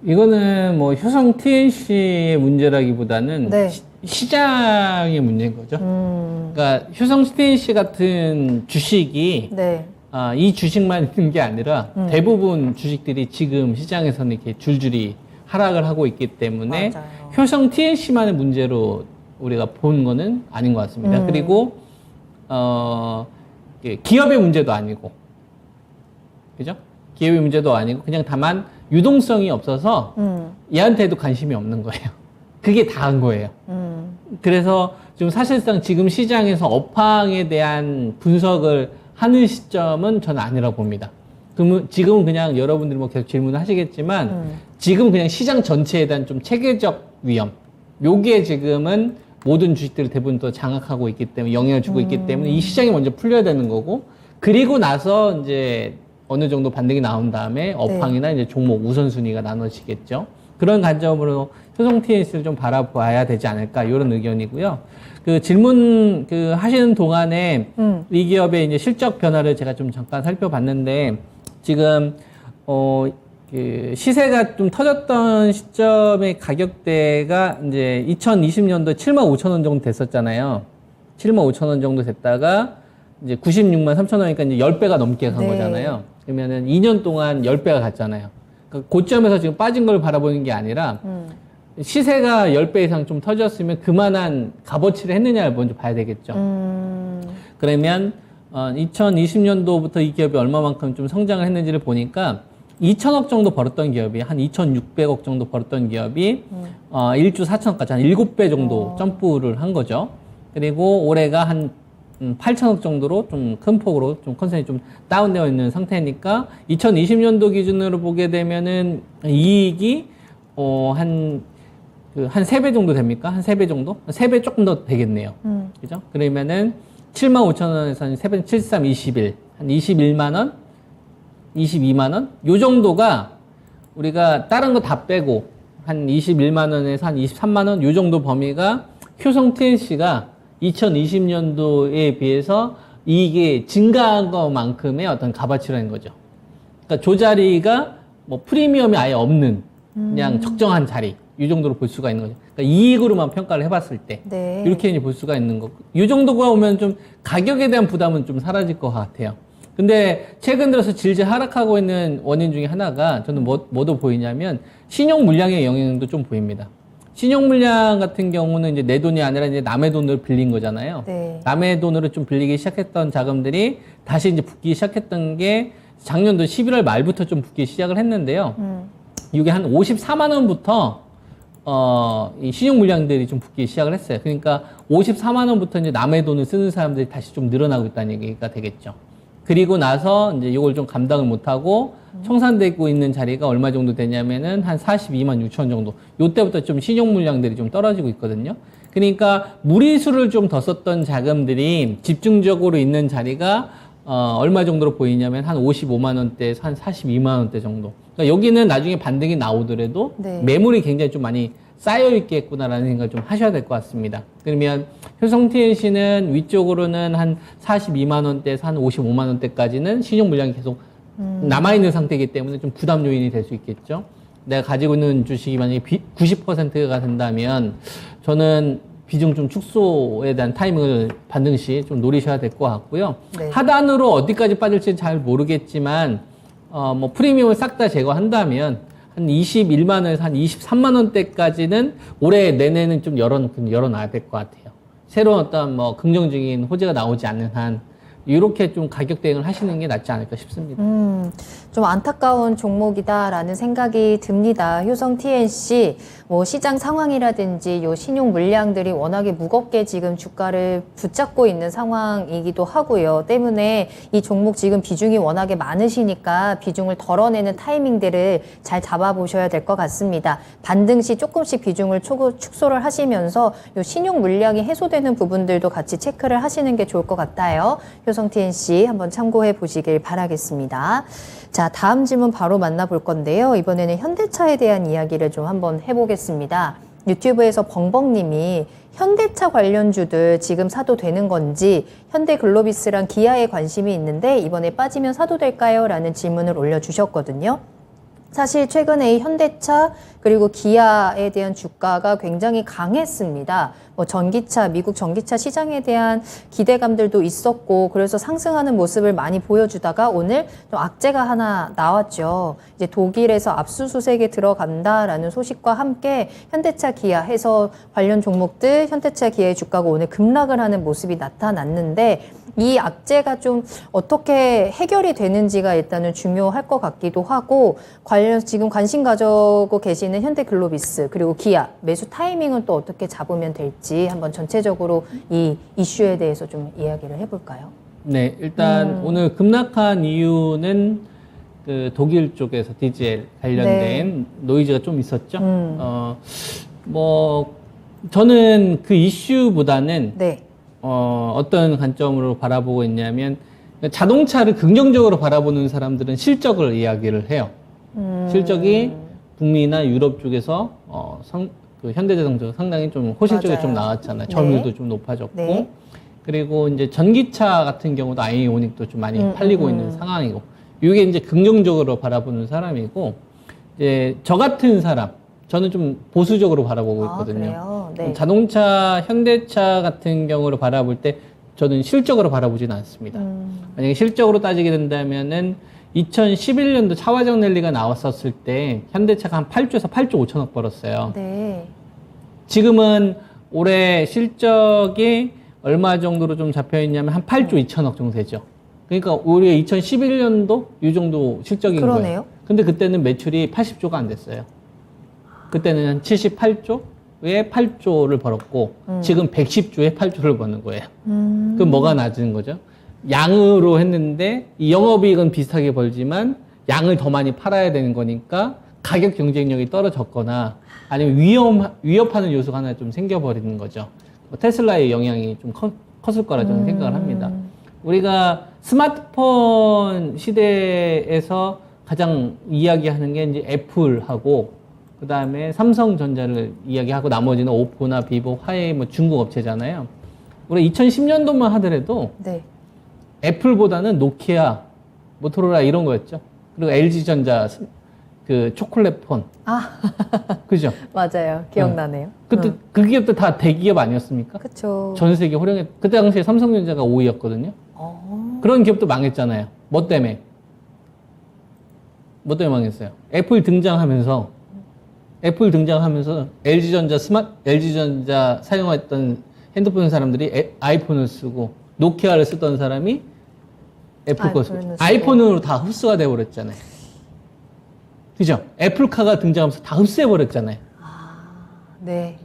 이거는 뭐 효성 TNC의 문제라기보다는 네. 시장의 문제인 거죠. 그러니까 효성 TNC 같은 주식이 네. 이 주식만 있는 게 아니라 대부분 주식들이 지금 시장에서는 이렇게 줄줄이 하락을 하고 있기 때문에 맞아요. 효성 TNC만의 문제로 우리가 본 거는 아닌 것 같습니다. 그리고 기업의 문제도 아니고, 그죠? 기업의 문제도 아니고 그냥 다만 유동성이 없어서 얘한테도 관심이 없는 거예요. 그게 다인 거예요. 그래서 좀 사실상 지금 시장에서 업황에 대한 분석을 하는 시점은 저는 아니라고 봅니다. 그러면 지금은 그냥 여러분들이 뭐 계속 질문을 하시겠지만 지금은 그냥 시장 전체에 대한 좀 체계적 위험. 요게 지금은 모든 주식들을 대부분 또 장악하고 있기 때문에 영향을 주고 있기 때문에 이 시장이 먼저 풀려야 되는 거고 그리고 나서 이제 어느 정도 반등이 나온 다음에 업황이나 이제 종목 우선순위가 나눠지겠죠. 그런 관점으로 효성 TNC를 좀 바라봐야 되지 않을까 이런 의견이고요. 그 질문 하시는 동안에 이 기업의 이제 실적 변화를 제가 좀 잠깐 살펴봤는데 지금 그 시세가 좀 터졌던 시점의 가격대가 이제 2020년도에 7만 5천 원 정도 됐었잖아요. 7만 5천 원 정도 됐다가 이제 96만 3천 원이니까 이제 10배가 넘게 간 네. 거잖아요. 그러면은 2년 동안 10배가 갔잖아요. 그러니까 고점에서 지금 빠진 걸 바라보는 게 아니라 시세가 10배 이상 좀 터졌으면 그만한 값어치를 했느냐를 먼저 봐야 되겠죠. 그러면 2020년도부터 이 기업이 얼마만큼 좀 성장을 했는지를 보니까 2천억 정도 벌었던 기업이 한 2,600억 정도 벌었던 기업이 1조 4천억까지 한 7배 정도 점프를 한 거죠. 그리고 올해가 한 8천억 정도로 좀 큰 폭으로 좀 컨센이 좀 다운되어 있는 상태니까 2020년도 기준으로 보게 되면은 이익이 한 3배 정도 됩니까? 한 3배 정도? 3배 조금 더 되겠네요. 그죠? 그러면은 7만 5천 원에서 한 3배, 73, 21, 한 21만 원? 22만 원? 요 정도가 우리가 다른 거 다 빼고 한 21만 원에서 한 23만 원? 요 정도 범위가 효성 TNC가 2020년도에 비해서 이게 증가한 것만큼의 어떤 값어치라는 거죠. 그러니까 조자리가 뭐 프리미엄이 아예 없는 그냥 적정한 자리 이 정도로 볼 수가 있는 거죠. 그러니까 이익으로만 평가를 해봤을 때 네. 이렇게 이제 볼 수가 있는 거고 이 정도가 오면 좀 가격에 대한 부담은 좀 사라질 것 같아요. 근데 최근 들어서 질질 하락하고 있는 원인 중에 하나가 저는 뭐도 보이냐면 신용 물량의 영향도 좀 보입니다. 신용 물량 같은 경우는 이제 내 돈이 아니라 이제 남의 돈을 빌린 거잖아요. 네. 남의 돈으로 좀 빌리기 시작했던 자금들이 다시 이제 붙기 시작했던 게 작년도 11월 말부터 좀 붙기 시작을 했는데요. 이게 한 54만 원부터 이 신용 물량들이 좀 붙기 시작을 했어요. 그러니까 54만 원부터 이제 남의 돈을 쓰는 사람들이 다시 좀 늘어나고 있다는 얘기가 되겠죠. 그리고 나서 이제 이걸 좀 감당을 못하고 청산되고 있는 자리가 얼마 정도 되냐면은 한 42만 6천 정도. 요때부터 좀 신용 물량들이 좀 떨어지고 있거든요. 그러니까 무리수를 좀 더 썼던 자금들이 집중적으로 있는 자리가 얼마 정도로 보이냐면 한 55만 원대에서 한 42만 원대 정도. 그러니까 여기는 나중에 반등이 나오더라도 네. 매물이 굉장히 좀 많이 쌓여 있겠구나라는 생각을 좀 하셔야 될 것 같습니다. 그러면 효성 TNC는 위쪽으로는 한 42만 원대에서 한 55만 원대까지는 신용 물량이 계속 남아있는 상태이기 때문에 좀 부담 요인이 될 수 있겠죠. 내가 가지고 있는 주식이 만약에 90%가 된다면 저는 비중 좀 축소에 대한 타이밍을 반드시 좀 노리셔야 될 것 같고요. 네. 하단으로 어디까지 빠질지는 잘 모르겠지만 뭐 프리미엄을 싹 다 제거한다면 한 21만 원에서 한 23만 원대까지는 올해 내내는 좀 열어놔야 될 것 같아요. 새로운 어떤 뭐 긍정적인 호재가 나오지 않는 한 이렇게 좀 가격 대응을 하시는 게 낫지 않을까 싶습니다. 좀 안타까운 종목이다라는 생각이 듭니다. 효성 TNC 뭐 시장 상황이라든지 요 신용 물량들이 워낙에 무겁게 지금 주가를 붙잡고 있는 상황이기도 하고요. 때문에 이 종목 지금 비중이 워낙에 많으시니까 비중을 덜어내는 타이밍들을 잘 잡아보셔야 될 것 같습니다. 반등 시 조금씩 비중을 축소를 하시면서 요 신용 물량이 해소되는 부분들도 같이 체크를 하시는 게 좋을 것 같아요. 효성 TNC 한번 참고해 보시길 바라겠습니다. 자, 다음 질문 바로 만나볼 건데요. 이번에는 현대차에 대한 이야기를 좀 한번 해보겠습니다. 유튜브에서 벙벙님이 현대차 관련주들 지금 사도 되는 건지 현대글로비스랑 기아에 관심이 있는데 이번에 빠지면 사도 될까요? 라는 질문을 올려주셨거든요. 사실 최근에 이 현대차 그리고 기아에 대한 주가가 굉장히 강했습니다. 뭐 전기차, 미국 전기차 시장에 대한 기대감들도 있었고 그래서 상승하는 모습을 많이 보여주다가 오늘 좀 악재가 하나 나왔죠. 이제 독일에서 압수수색에 들어간다라는 소식과 함께 현대차, 기아 해서 관련 종목들 현대차, 기아의 주가가 오늘 급락을 하는 모습이 나타났는데 이 악재가 좀 어떻게 해결이 되는지가 일단은 중요할 것 같기도 하고 지금 관심 가지고 계시는 현대글로비스 그리고 기아 매수 타이밍은 또 어떻게 잡으면 될지 한번 전체적으로 이 이슈에 대해서 좀 이야기를 해볼까요? 네, 일단 오늘 급락한 이유는 그 독일 쪽에서 디젤 관련된 노이즈가 좀 있었죠. 뭐 저는 그 이슈보다는 네. 어떤 관점으로 바라보고 있냐면 자동차를 긍정적으로 바라보는 사람들은 실적을 이야기를 해요. 실적이 북미나 유럽 쪽에서 그 현대자동차가 상당히 좀 호실적으로 좀 나왔잖아요. 점유율도 네. 좀 높아졌고 네. 그리고 이제 전기차 같은 경우도 아이오닉도 좀 많이 팔리고 있는 상황이고 이게 이제 긍정적으로 바라보는 사람이고 이제 저 같은 사람 저는 좀 보수적으로 바라보고 있거든요. 그래요? 네. 자동차, 현대차 같은 경우로 바라볼 때 저는 실적으로 바라보지는 않습니다. 만약에 실적으로 따지게 된다면은 2011년도 차화정 랠리가 나왔었을 때 현대차가 한 8조에서 8조 5천억 벌었어요. 네. 지금은 올해 실적이 얼마 정도로 좀 잡혀 있냐면 한 8조 2천억 정도 되죠. 그러니까 올해 2011년도 이 정도 실적인 그러네요. 거예요. 근데 그때는 매출이 80조가 안 됐어요. 그때는 한 78조에 8조를 벌었고 지금 110조에 8조를 버는 거예요. 그럼 뭐가 낮은 거죠? 양으로 했는데 이 영업이익은 비슷하게 벌지만 양을 더 많이 팔아야 되는 거니까 가격 경쟁력이 떨어졌거나 아니면 위협하는 요소가 하나 좀 생겨버리는 거죠. 뭐 테슬라의 영향이 좀 컸을 거라 저는 생각을 합니다. 우리가 스마트폰 시대에서 가장 이야기하는 게 이제 애플하고 그 다음에 삼성전자를 이야기하고 나머지는 오포나 비보, 화웨이 뭐 중국 업체잖아요. 우리 2010년도만 하더라도 네. 애플보다는 노키아, 모토로라 이런 거였죠. 그리고 LG전자 그 초콜릿 폰. 그죠? 맞아요. 기억나네요. 그때 그 기업도 다 대기업 아니었습니까? 그쵸. 전 세계 호령했. 그때 당시에 삼성전자가 5위였거든요. 그런 기업도 망했잖아요. 뭐 때문에? 뭐 때문에 망했어요? 애플 등장하면서 LG전자 사용했던 핸드폰 사람들이 아이폰을 쓰고 노키아를 쓰던 사람이 애플 거 쓰고 아이폰으로 다 흡수가 돼버렸잖아요. 그죠? 애플카가 등장하면서 다 흡수해버렸잖아요. 네.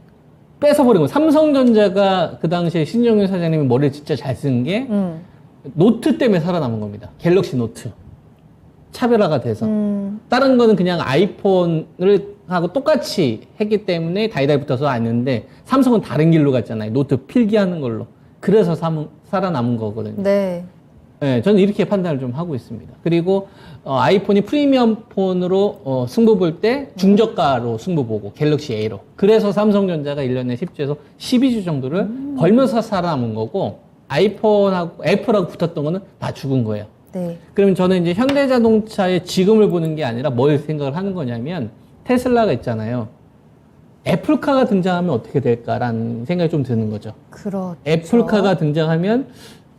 뺏어버린 거. 삼성전자가 그 당시에 신정윤 사장님이 머리를 진짜 잘 쓴 게 노트 때문에 살아남은 겁니다. 갤럭시 노트. 차별화가 돼서. 다른 거는 그냥 아이폰을 하고 똑같이 했기 때문에 다이다이 붙어서 왔는데 삼성은 다른 길로 갔잖아요. 노트 필기하는 걸로. 그래서 살아남은 거거든요. 네. 네, 저는 이렇게 판단을 좀 하고 있습니다. 그리고 아이폰이 프리미엄 폰으로 승부 볼 때 중저가로 승부 보고 갤럭시 A로. 그래서 삼성전자가 1년에 10주에서 12주 정도를 벌면서 살아남은 거고 아이폰하고 애플하고 붙었던 거는 다 죽은 거예요. 네. 그러면 저는 이제 현대자동차의 지금을 보는 게 아니라 뭘 생각을 하는 거냐면 테슬라가 있잖아요. 애플카가 등장하면 어떻게 될까라는 생각이 좀 드는 거죠. 그렇죠. 애플카가 등장하면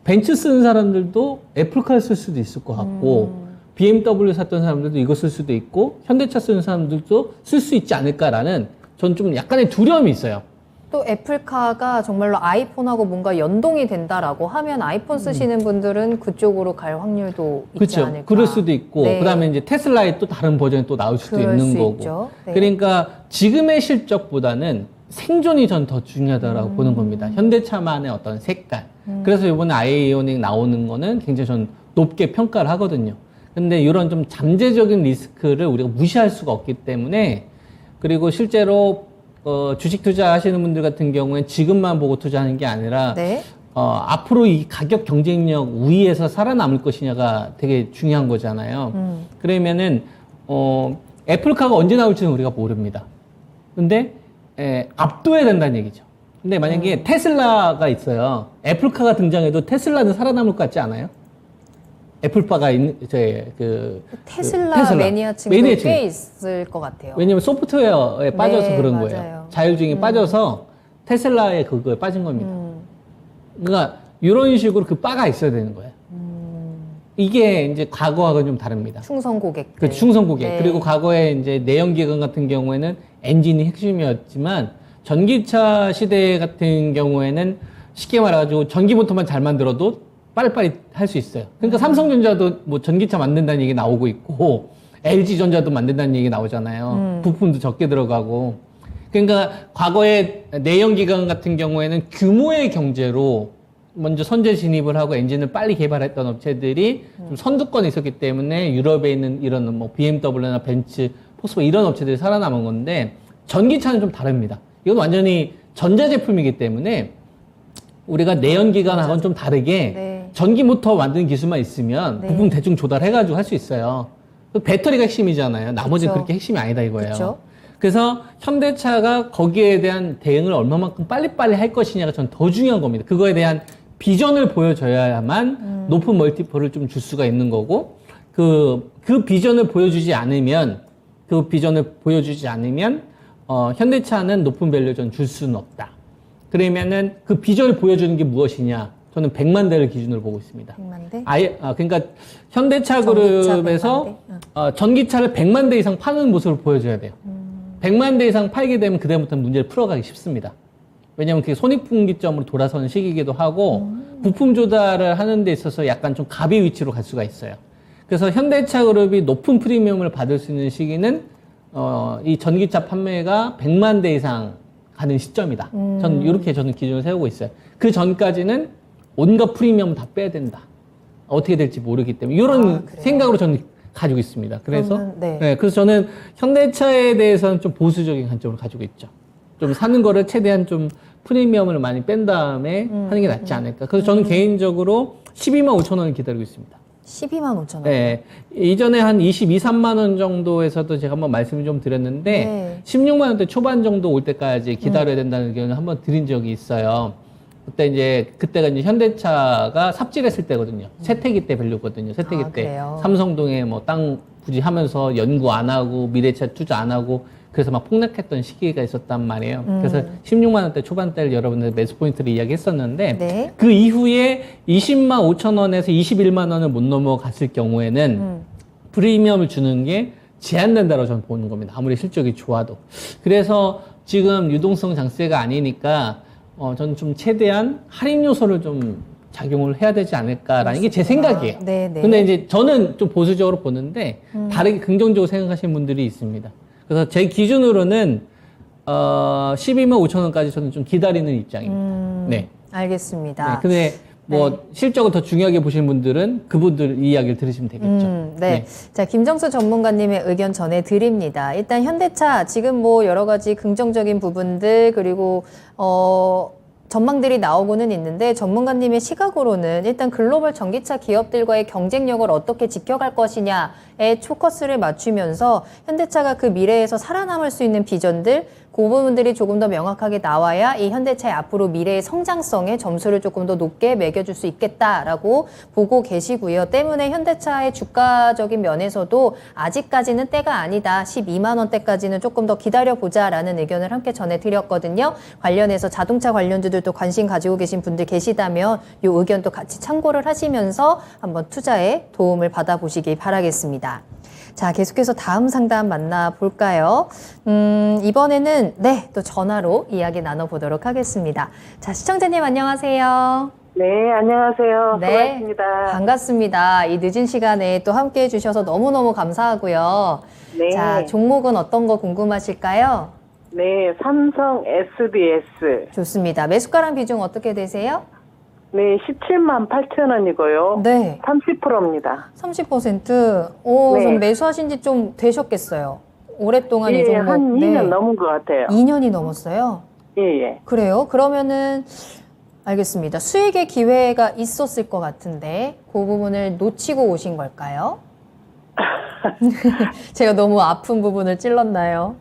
벤츠 쓰는 사람들도 애플카를 쓸 수도 있을 것 같고 BMW 샀던 사람들도 이거 쓸 수도 있고 현대차 쓰는 사람들도 쓸 수 있지 않을까라는 전 좀 약간의 두려움이 있어요. 또 애플카가 정말로 아이폰하고 뭔가 연동이 된다라고 하면 아이폰 쓰시는 분들은 그쪽으로 갈 확률도 있지 그렇죠. 않을까. 그럴 수도 있고 네. 그다음에 이제 테슬라의 또 다른 버전이 또 나올 수도 그럴 있는 수 거고. 있죠. 네. 그러니까 지금의 실적보다는 생존이 전 더 중요하다고 보는 겁니다. 현대차만의 어떤 색깔. 그래서 이번에 아이오닉 나오는 거는 굉장히 전 높게 평가를 하거든요. 근데 이런 좀 잠재적인 리스크를 우리가 무시할 수가 없기 때문에 그리고 실제로 주식 투자하시는 분들 같은 경우엔 지금만 보고 투자하는 게 아니라 네. 앞으로 이 가격 경쟁력 우위에서 살아남을 것이냐가 되게 중요한 거잖아요. 그러면은 애플카가 언제 나올지는 우리가 모릅니다. 근데 압도해야 된다는 얘기죠. 근데 만약에 테슬라가 있어요. 애플카가 등장해도 테슬라는 살아남을 것 같지 않아요? 애플파가 있는 테슬라 매니아 친구들 꽤 있을 것 같아요. 왜냐면 소프트웨어에 빠져서 네, 그런 맞아요. 거예요. 자율주행에 빠져서 테슬라의 그거에 빠진 겁니다. 그러니까 이런 식으로 그 바가 있어야 되는 거예요. 이게 이제 과거하고는 좀 다릅니다. 충성 고객. 그 충성 고객. 네. 그리고 과거에 이제 내연기관 같은 경우에는 엔진이 핵심이었지만 전기차 시대 같은 경우에는 쉽게 말해가지고 전기모터만 잘 만들어도 빨리빨리 할 수 있어요. 그러니까 삼성전자도 뭐 전기차 만든다는 얘기 나오고 있고 LG전자도 만든다는 얘기 나오잖아요. 부품도 적게 들어가고. 그러니까 과거에 내연기관 같은 경우에는 규모의 경제로 먼저 선제 진입을 하고 엔진을 빨리 개발했던 업체들이 좀 선두권에 있었기 때문에 유럽에 있는 이런 뭐 BMW나 벤츠, 포스코 이런 업체들이 살아남은 건데 전기차는 좀 다릅니다. 이건 완전히 전자제품이기 때문에 우리가 내연기관하고는 좀 다르게 네. 전기 모터 만드는 기술만 있으면 네. 부품 대충 조달해가지고 할 수 있어요. 배터리가 핵심이잖아요. 나머지는 그쵸. 그렇게 핵심이 아니다 이거예요. 그쵸. 그래서 현대차가 거기에 대한 대응을 얼마만큼 빨리빨리 할 것이냐가 전 더 중요한 겁니다. 그거에 대한 비전을 보여줘야만 높은 멀티플을 좀 줄 수가 있는 거고 그 비전을 보여주지 않으면 현대차는 높은 밸류 전 줄 수는 없다. 그러면은 그 비전을 보여주는 게 무엇이냐? 저는 100만 대를 기준으로 보고 있습니다. 100만 대? 그러니까 현대차 전기차 그룹에서 100만 대? 전기차를 100만 대 이상 파는 모습을 보여줘야 돼요. 100만 대 이상 팔게 되면 그다음부터는 문제를 풀어가기 쉽습니다. 왜냐하면 그게 손익분기점으로 돌아서는 시기이기도 하고 부품 조달을 하는 데 있어서 약간 좀 갑의 위치로 갈 수가 있어요. 그래서 현대차 그룹이 높은 프리미엄을 받을 수 있는 시기는 이 전기차 판매가 100만 대 이상 가는 시점이다. 저는 이렇게 저는 기준을 세우고 있어요. 그 전까지는 온갖 프리미엄 다 빼야 된다. 어떻게 될지 모르기 때문에 이런 그래요? 생각으로 저는 가지고 있습니다. 그래서 그러면, 그래서 저는 현대차에 대해서는 좀 보수적인 관점을 가지고 있죠. 좀 사는 거를 최대한 좀 프리미엄을 많이 뺀 다음에 하는 게 낫지 않을까. 그래서 저는 개인적으로 12만 5천 원을 기다리고 있습니다. 12만 5천 원. 네. 이전에 한 22, 3만 원 정도에서도 제가 한번 말씀을 좀 드렸는데 네. 16만 원대 초반 정도 올 때까지 기다려야 된다는 의견을 한번 드린 적이 있어요. 그때가 이제 현대차가 삽질했을 때거든요. 세태기 때 밸류거든요. 세태기 때 그래요? 삼성동에 뭐 땅 굳이 하면서 연구 안 하고 미래차 투자 안 하고 그래서 막 폭락했던 시기가 있었단 말이에요. 그래서 16만 원대 초반대를 여러분들 매수 포인트를 이야기했었는데 네. 그 이후에 20만 5천 원에서 21만 원을 못 넘어갔을 경우에는 프리미엄을 주는 게 제한된다고 저는 보는 겁니다. 아무리 실적이 좋아도. 그래서 지금 유동성 장세가 아니니까 저는 좀 최대한 할인 요소를 좀 작용을 해야 되지 않을까라는 게 제 생각이에요. 네, 네. 근데 이제 저는 좀 보수적으로 보는데 다르게 긍정적으로 생각하시는 분들이 있습니다. 그래서 제 기준으로는 12만 5천 원까지 저는 좀 기다리는 입장입니다. 네. 알겠습니다. 네. 근데 뭐 실적을 더 중요하게 보시는 분들은 그분들 이야기를 들으시면 되겠죠. 네. 자, 김정수 전문가님의 의견 전해드립니다. 일단 현대차 지금 뭐 여러 가지 긍정적인 부분들 그리고 전망들이 나오고는 있는데 전문가님의 시각으로는 일단 글로벌 전기차 기업들과의 경쟁력을 어떻게 지켜갈 것이냐에 포커스를 맞추면서 현대차가 그 미래에서 살아남을 수 있는 비전들 그 부분들이 조금 더 명확하게 나와야 이 현대차의 앞으로 미래의 성장성에 점수를 조금 더 높게 매겨줄 수 있겠다라고 보고 계시고요. 때문에 현대차의 주가적인 면에서도 아직까지는 때가 아니다. 12만 원대까지는 조금 더 기다려보자라는 의견을 함께 전해드렸거든요. 관련해서 자동차 관련주들도 관심 가지고 계신 분들 계시다면 이 의견도 같이 참고를 하시면서 한번 투자에 도움을 받아보시기 바라겠습니다. 자, 계속해서 다음 상담 만나볼까요? 이번에는 또 전화로 이야기 나눠보도록 하겠습니다. 자, 시청자님 안녕하세요. 네, 안녕하세요. 네, 반갑습니다. 반갑습니다. 이 늦은 시간에 또 함께 해주셔서 너무너무 감사하고요. 네. 자, 종목은 어떤 거 궁금하실까요? 네, 삼성 SDS. 좋습니다. 매수가랑 비중 어떻게 되세요? 네, 17만 8천 원이고요. 네. 30%입니다. 30%. 오, 네. 좀 매수하신 지 좀 되셨겠어요. 오랫동안 이 예, 종목. 한 2년 넘은 것 같아요. 2년이 넘었어요? 예, 예. 그래요? 그러면은 알겠습니다. 수익의 기회가 있었을 것 같은데 그 부분을 놓치고 오신 걸까요? 제가 너무 아픈 부분을 찔렀나요?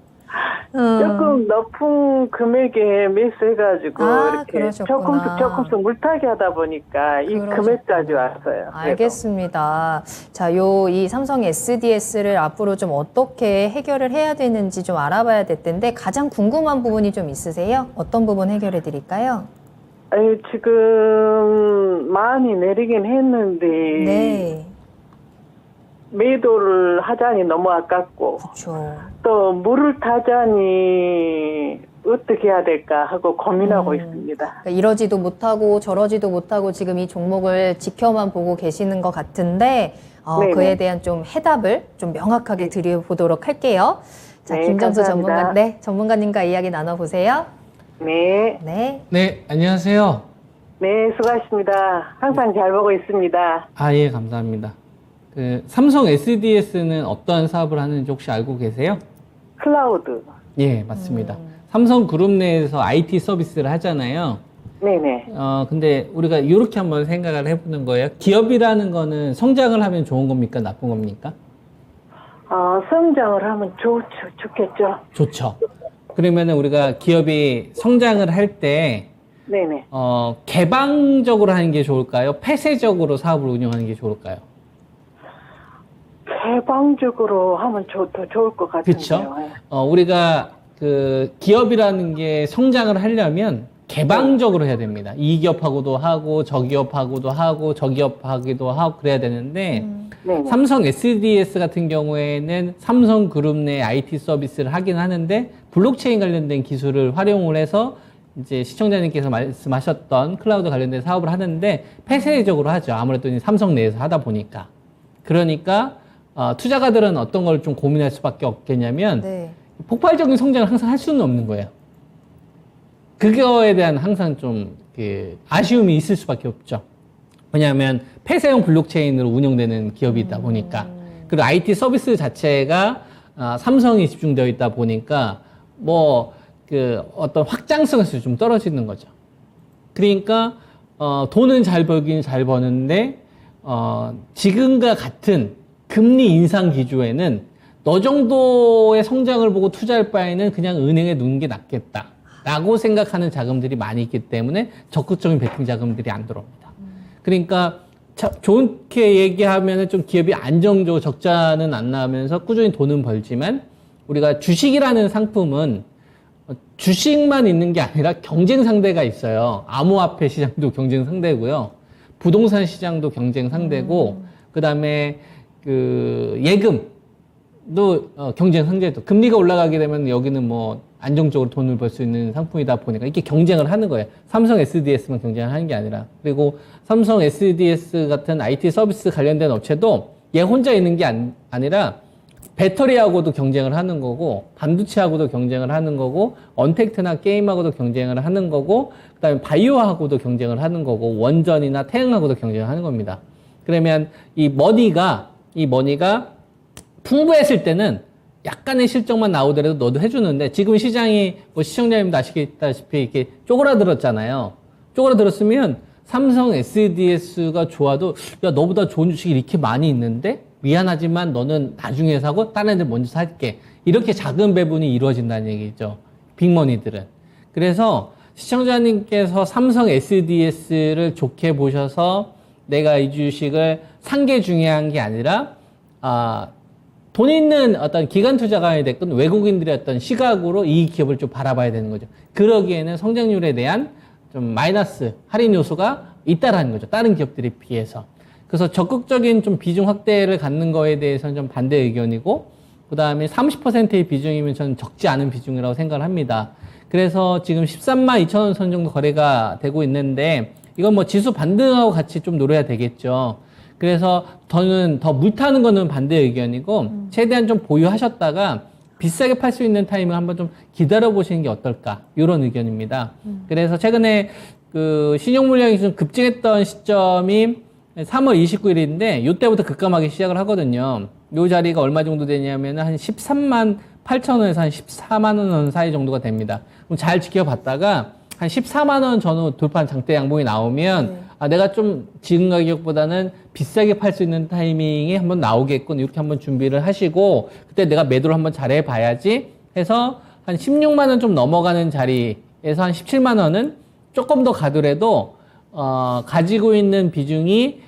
조금 높은 금액에 매수해가지고 이렇게 그러셨구나. 조금씩 물타기 하다 보니까 이 그러셨구나. 금액까지 왔어요. 그래도. 알겠습니다. 자, 이 삼성 SDS를 앞으로 좀 어떻게 해결을 해야 되는지 좀 알아봐야 될 텐데 가장 궁금한 부분이 좀 있으세요? 어떤 부분 해결해 드릴까요? 아니, 지금 많이 내리긴 했는데 네. 매도를 하자니 너무 아깝고 그렇죠. 또 물을 타자니 어떻게 해야 될까 하고 고민하고 있습니다. 그러니까 이러지도 못하고 저러지도 못하고 지금 이 종목을 지켜만 보고 계시는 것 같은데 네네. 그에 대한 좀 해답을 좀 명확하게 드려보도록 할게요. 자, 네, 김정수 감사합니다. 전문가님과 이야기 나눠보세요. 네, 네. 네, 안녕하세요. 네, 수고하셨습니다. 항상 잘 보고 있습니다. 아, 예, 감사합니다. 그 삼성 SDS는 어떠한 사업을 하는지 혹시 알고 계세요? 클라우드. 예, 맞습니다. 삼성 그룹 내에서 IT 서비스를 하잖아요. 네네. 근데 우리가 이렇게 한번 생각을 해보는 거예요. 기업이라는 거는 성장을 하면 좋은 겁니까? 나쁜 겁니까? 성장을 하면 좋겠죠. 좋죠. 그러면은 우리가 기업이 성장을 할 때, 네네. 개방적으로 하는 게 좋을까요? 폐쇄적으로 사업을 운영하는 게 좋을까요? 개방적으로 하면 더 좋을 것 같은데요. 그렇죠. 우리가 그 기업이라는 게 성장을 하려면 개방적으로 해야 됩니다. 이 기업하고도 하고 저 기업하고도 하고 저 기업하기도 하고 그래야 되는데 네네. 삼성 SDS 같은 경우에는 삼성그룹 내 IT 서비스를 하긴 하는데 블록체인 관련된 기술을 활용을 해서 이제 시청자님께서 말씀하셨던 클라우드 관련된 사업을 하는데 폐쇄적으로 하죠. 아무래도 이제 삼성 내에서 하다 보니까. 그러니까 투자가들은 어떤 걸 좀 고민할 수밖에 없겠냐면 네. 폭발적인 성장을 항상 할 수는 없는 거예요. 그거에 대한 항상 좀 아쉬움이 있을 수밖에 없죠. 왜냐하면 폐쇄형 블록체인으로 운영되는 기업이다 보니까. 그리고 IT 서비스 자체가 삼성이 집중되어 있다 보니까 어떤 확장성에서 좀 떨어지는 거죠. 그러니까 돈은 잘 벌긴 잘 버는데 지금과 같은 금리 인상 기조에는 너 정도의 성장을 보고 투자할 바에는 그냥 은행에 넣는 게 낫겠다 라고 생각하는 자금들이 많이 있기 때문에 적극적인 베팅 자금들이 안 들어옵니다. 그러니까 좋게 얘기하면 좀 기업이 안정적으로 적자는 안 나면서 꾸준히 돈은 벌지만 우리가 주식이라는 상품은 주식만 있는 게 아니라 경쟁 상대가 있어요. 암호화폐 시장도 경쟁 상대고요. 부동산 시장도 경쟁 상대고 그 다음에 예금도 경쟁 상대도. 금리가 올라가게 되면 여기는 뭐 안정적으로 돈을 벌 수 있는 상품이다 보니까 이렇게 경쟁을 하는 거예요. 삼성 SDS만 경쟁을 하는 게 아니라. 그리고 삼성 SDS 같은 IT 서비스 관련된 업체도 얘 혼자 있는 게 아니라 배터리하고도 경쟁을 하는 거고, 반도체하고도 경쟁을 하는 거고, 언택트나 게임하고도 경쟁을 하는 거고, 그 다음에 바이오하고도 경쟁을 하는 거고, 원전이나 태양하고도 경쟁을 하는 겁니다. 그러면 이 머니가 풍부했을 때는 약간의 실적만 나오더라도 너도 해주는데, 지금 시장이 뭐 시청자님도 아시다시피 이렇게 쪼그라들었잖아요. 쪼그라들었으면 삼성 SDS가 좋아도, 야, 너보다 좋은 주식이 이렇게 많이 있는데 미안하지만 너는 나중에 사고 다른 애들 먼저 살게. 이렇게 작은 배분이 이루어진다는 얘기죠. 빅머니들은. 그래서 시청자님께서 삼성 SDS를 좋게 보셔서 내가 이 주식을 산 게 중요한 게 아니라, 돈 있는 어떤 기관 투자가에 됐건 외국인들의 어떤 시각으로 이 기업을 좀 바라봐야 되는 거죠. 그러기에는 성장률에 대한 좀 마이너스 할인 요소가 있다라는 거죠. 다른 기업들에 비해서. 그래서 적극적인 좀 비중 확대를 갖는 거에 대해서는 좀 반대 의견이고, 그 다음에 30%의 비중이면 저는 적지 않은 비중이라고 생각을 합니다. 그래서 지금 13만 2천 원 선 정도 거래가 되고 있는데, 이건 뭐 지수 반등하고 같이 좀 노려야 되겠죠. 그래서 저는 더 물타는 거는 반대 의견이고, 최대한 좀 보유하셨다가 비싸게 팔 수 있는 타임을 한번 좀 기다려 보시는 게 어떨까, 이런 의견입니다. 그래서 최근에 그 신용 물량이 좀 급증했던 시점이 3월 29일인데 이때부터 급감하기 시작을 하거든요. 이 자리가 얼마 정도 되냐면 한 13만 8천 원에서 한 14만 원 사이 정도가 됩니다. 그럼 잘 지켜봤다가 한 14만 원 전후 돌파한 장대 양봉이 나오면 내가 좀 지금 가격보다는 비싸게 팔 수 있는 타이밍이 한번 나오겠군, 이렇게 한번 준비를 하시고, 그때 내가 매도를 한번 잘해 봐야지 해서 한 16만 원 좀 넘어가는 자리에서 한 17만 원은 조금 더 가더라도 가지고 있는 비중이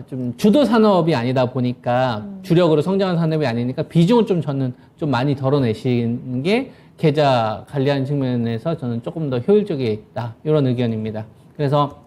좀 주도 산업이 아니다 보니까, 주력으로 성장한 산업이 아니니까 비중을 좀 저는 좀 많이 덜어내시는 게 계좌 관리하는 측면에서 저는 조금 더 효율적이다, 이런 의견입니다. 그래서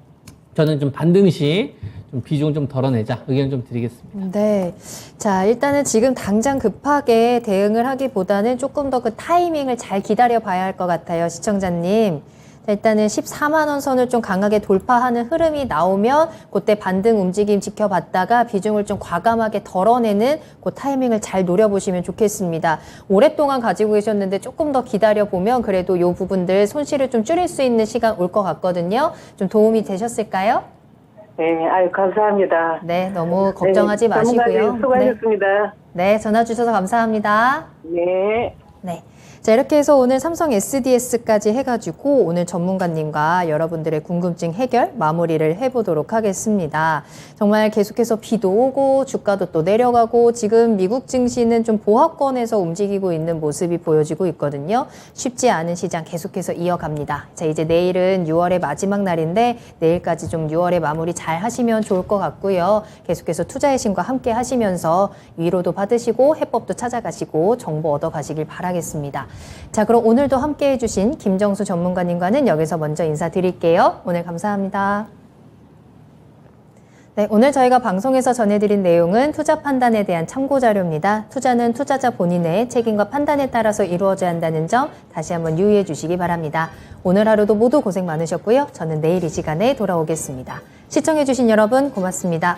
저는 좀 반등 시 좀 비중 좀 덜어내자, 의견 좀 드리겠습니다. 네. 자, 일단은 지금 당장 급하게 대응을 하기보다는 조금 더 그 타이밍을 잘 기다려 봐야 할 것 같아요, 시청자님. 자, 일단은 14만 원 선을 좀 강하게 돌파하는 흐름이 나오면 그때 반등 움직임 지켜봤다가 비중을 좀 과감하게 덜어내는 그 타이밍을 잘 노려보시면 좋겠습니다. 오랫동안 가지고 계셨는데 조금 더 기다려보면 그래도 이 부분들 손실을 좀 줄일 수 있는 시간 올 것 같거든요. 좀 도움이 되셨을까요? 네, 아유, 감사합니다. 네, 너무 걱정하지 네, 마시고요. 전문가님 수고하셨습니다. 네, 전화 주셔서 감사합니다. 네. 네. 자, 이렇게 해서 오늘 삼성 SDS까지 해가지고 오늘 전문가님과 여러분들의 궁금증 해결 마무리를 해보도록 하겠습니다. 정말 계속해서 비도 오고 주가도 또 내려가고 지금 미국 증시는 좀 보합권에서 움직이고 있는 모습이 보여지고 있거든요. 쉽지 않은 시장 계속해서 이어갑니다. 자, 이제 내일은 6월의 마지막 날인데 내일까지 좀 6월의 마무리 잘 하시면 좋을 것 같고요. 계속해서 투자의 신과 함께 하시면서 위로도 받으시고 해법도 찾아가시고 정보 얻어가시길 바라겠습니다. 자, 그럼 오늘도 함께 해주신 김정수 전문가님과는 여기서 먼저 인사드릴게요. 오늘 감사합니다. 네, 오늘 저희가 방송에서 전해드린 내용은 투자 판단에 대한 참고 자료입니다. 투자는 투자자 본인의 책임과 판단에 따라서 이루어져야 한다는 점 다시 한번 유의해 주시기 바랍니다. 오늘 하루도 모두 고생 많으셨고요. 저는 내일 이 시간에 돌아오겠습니다. 시청해 주신 여러분 고맙습니다.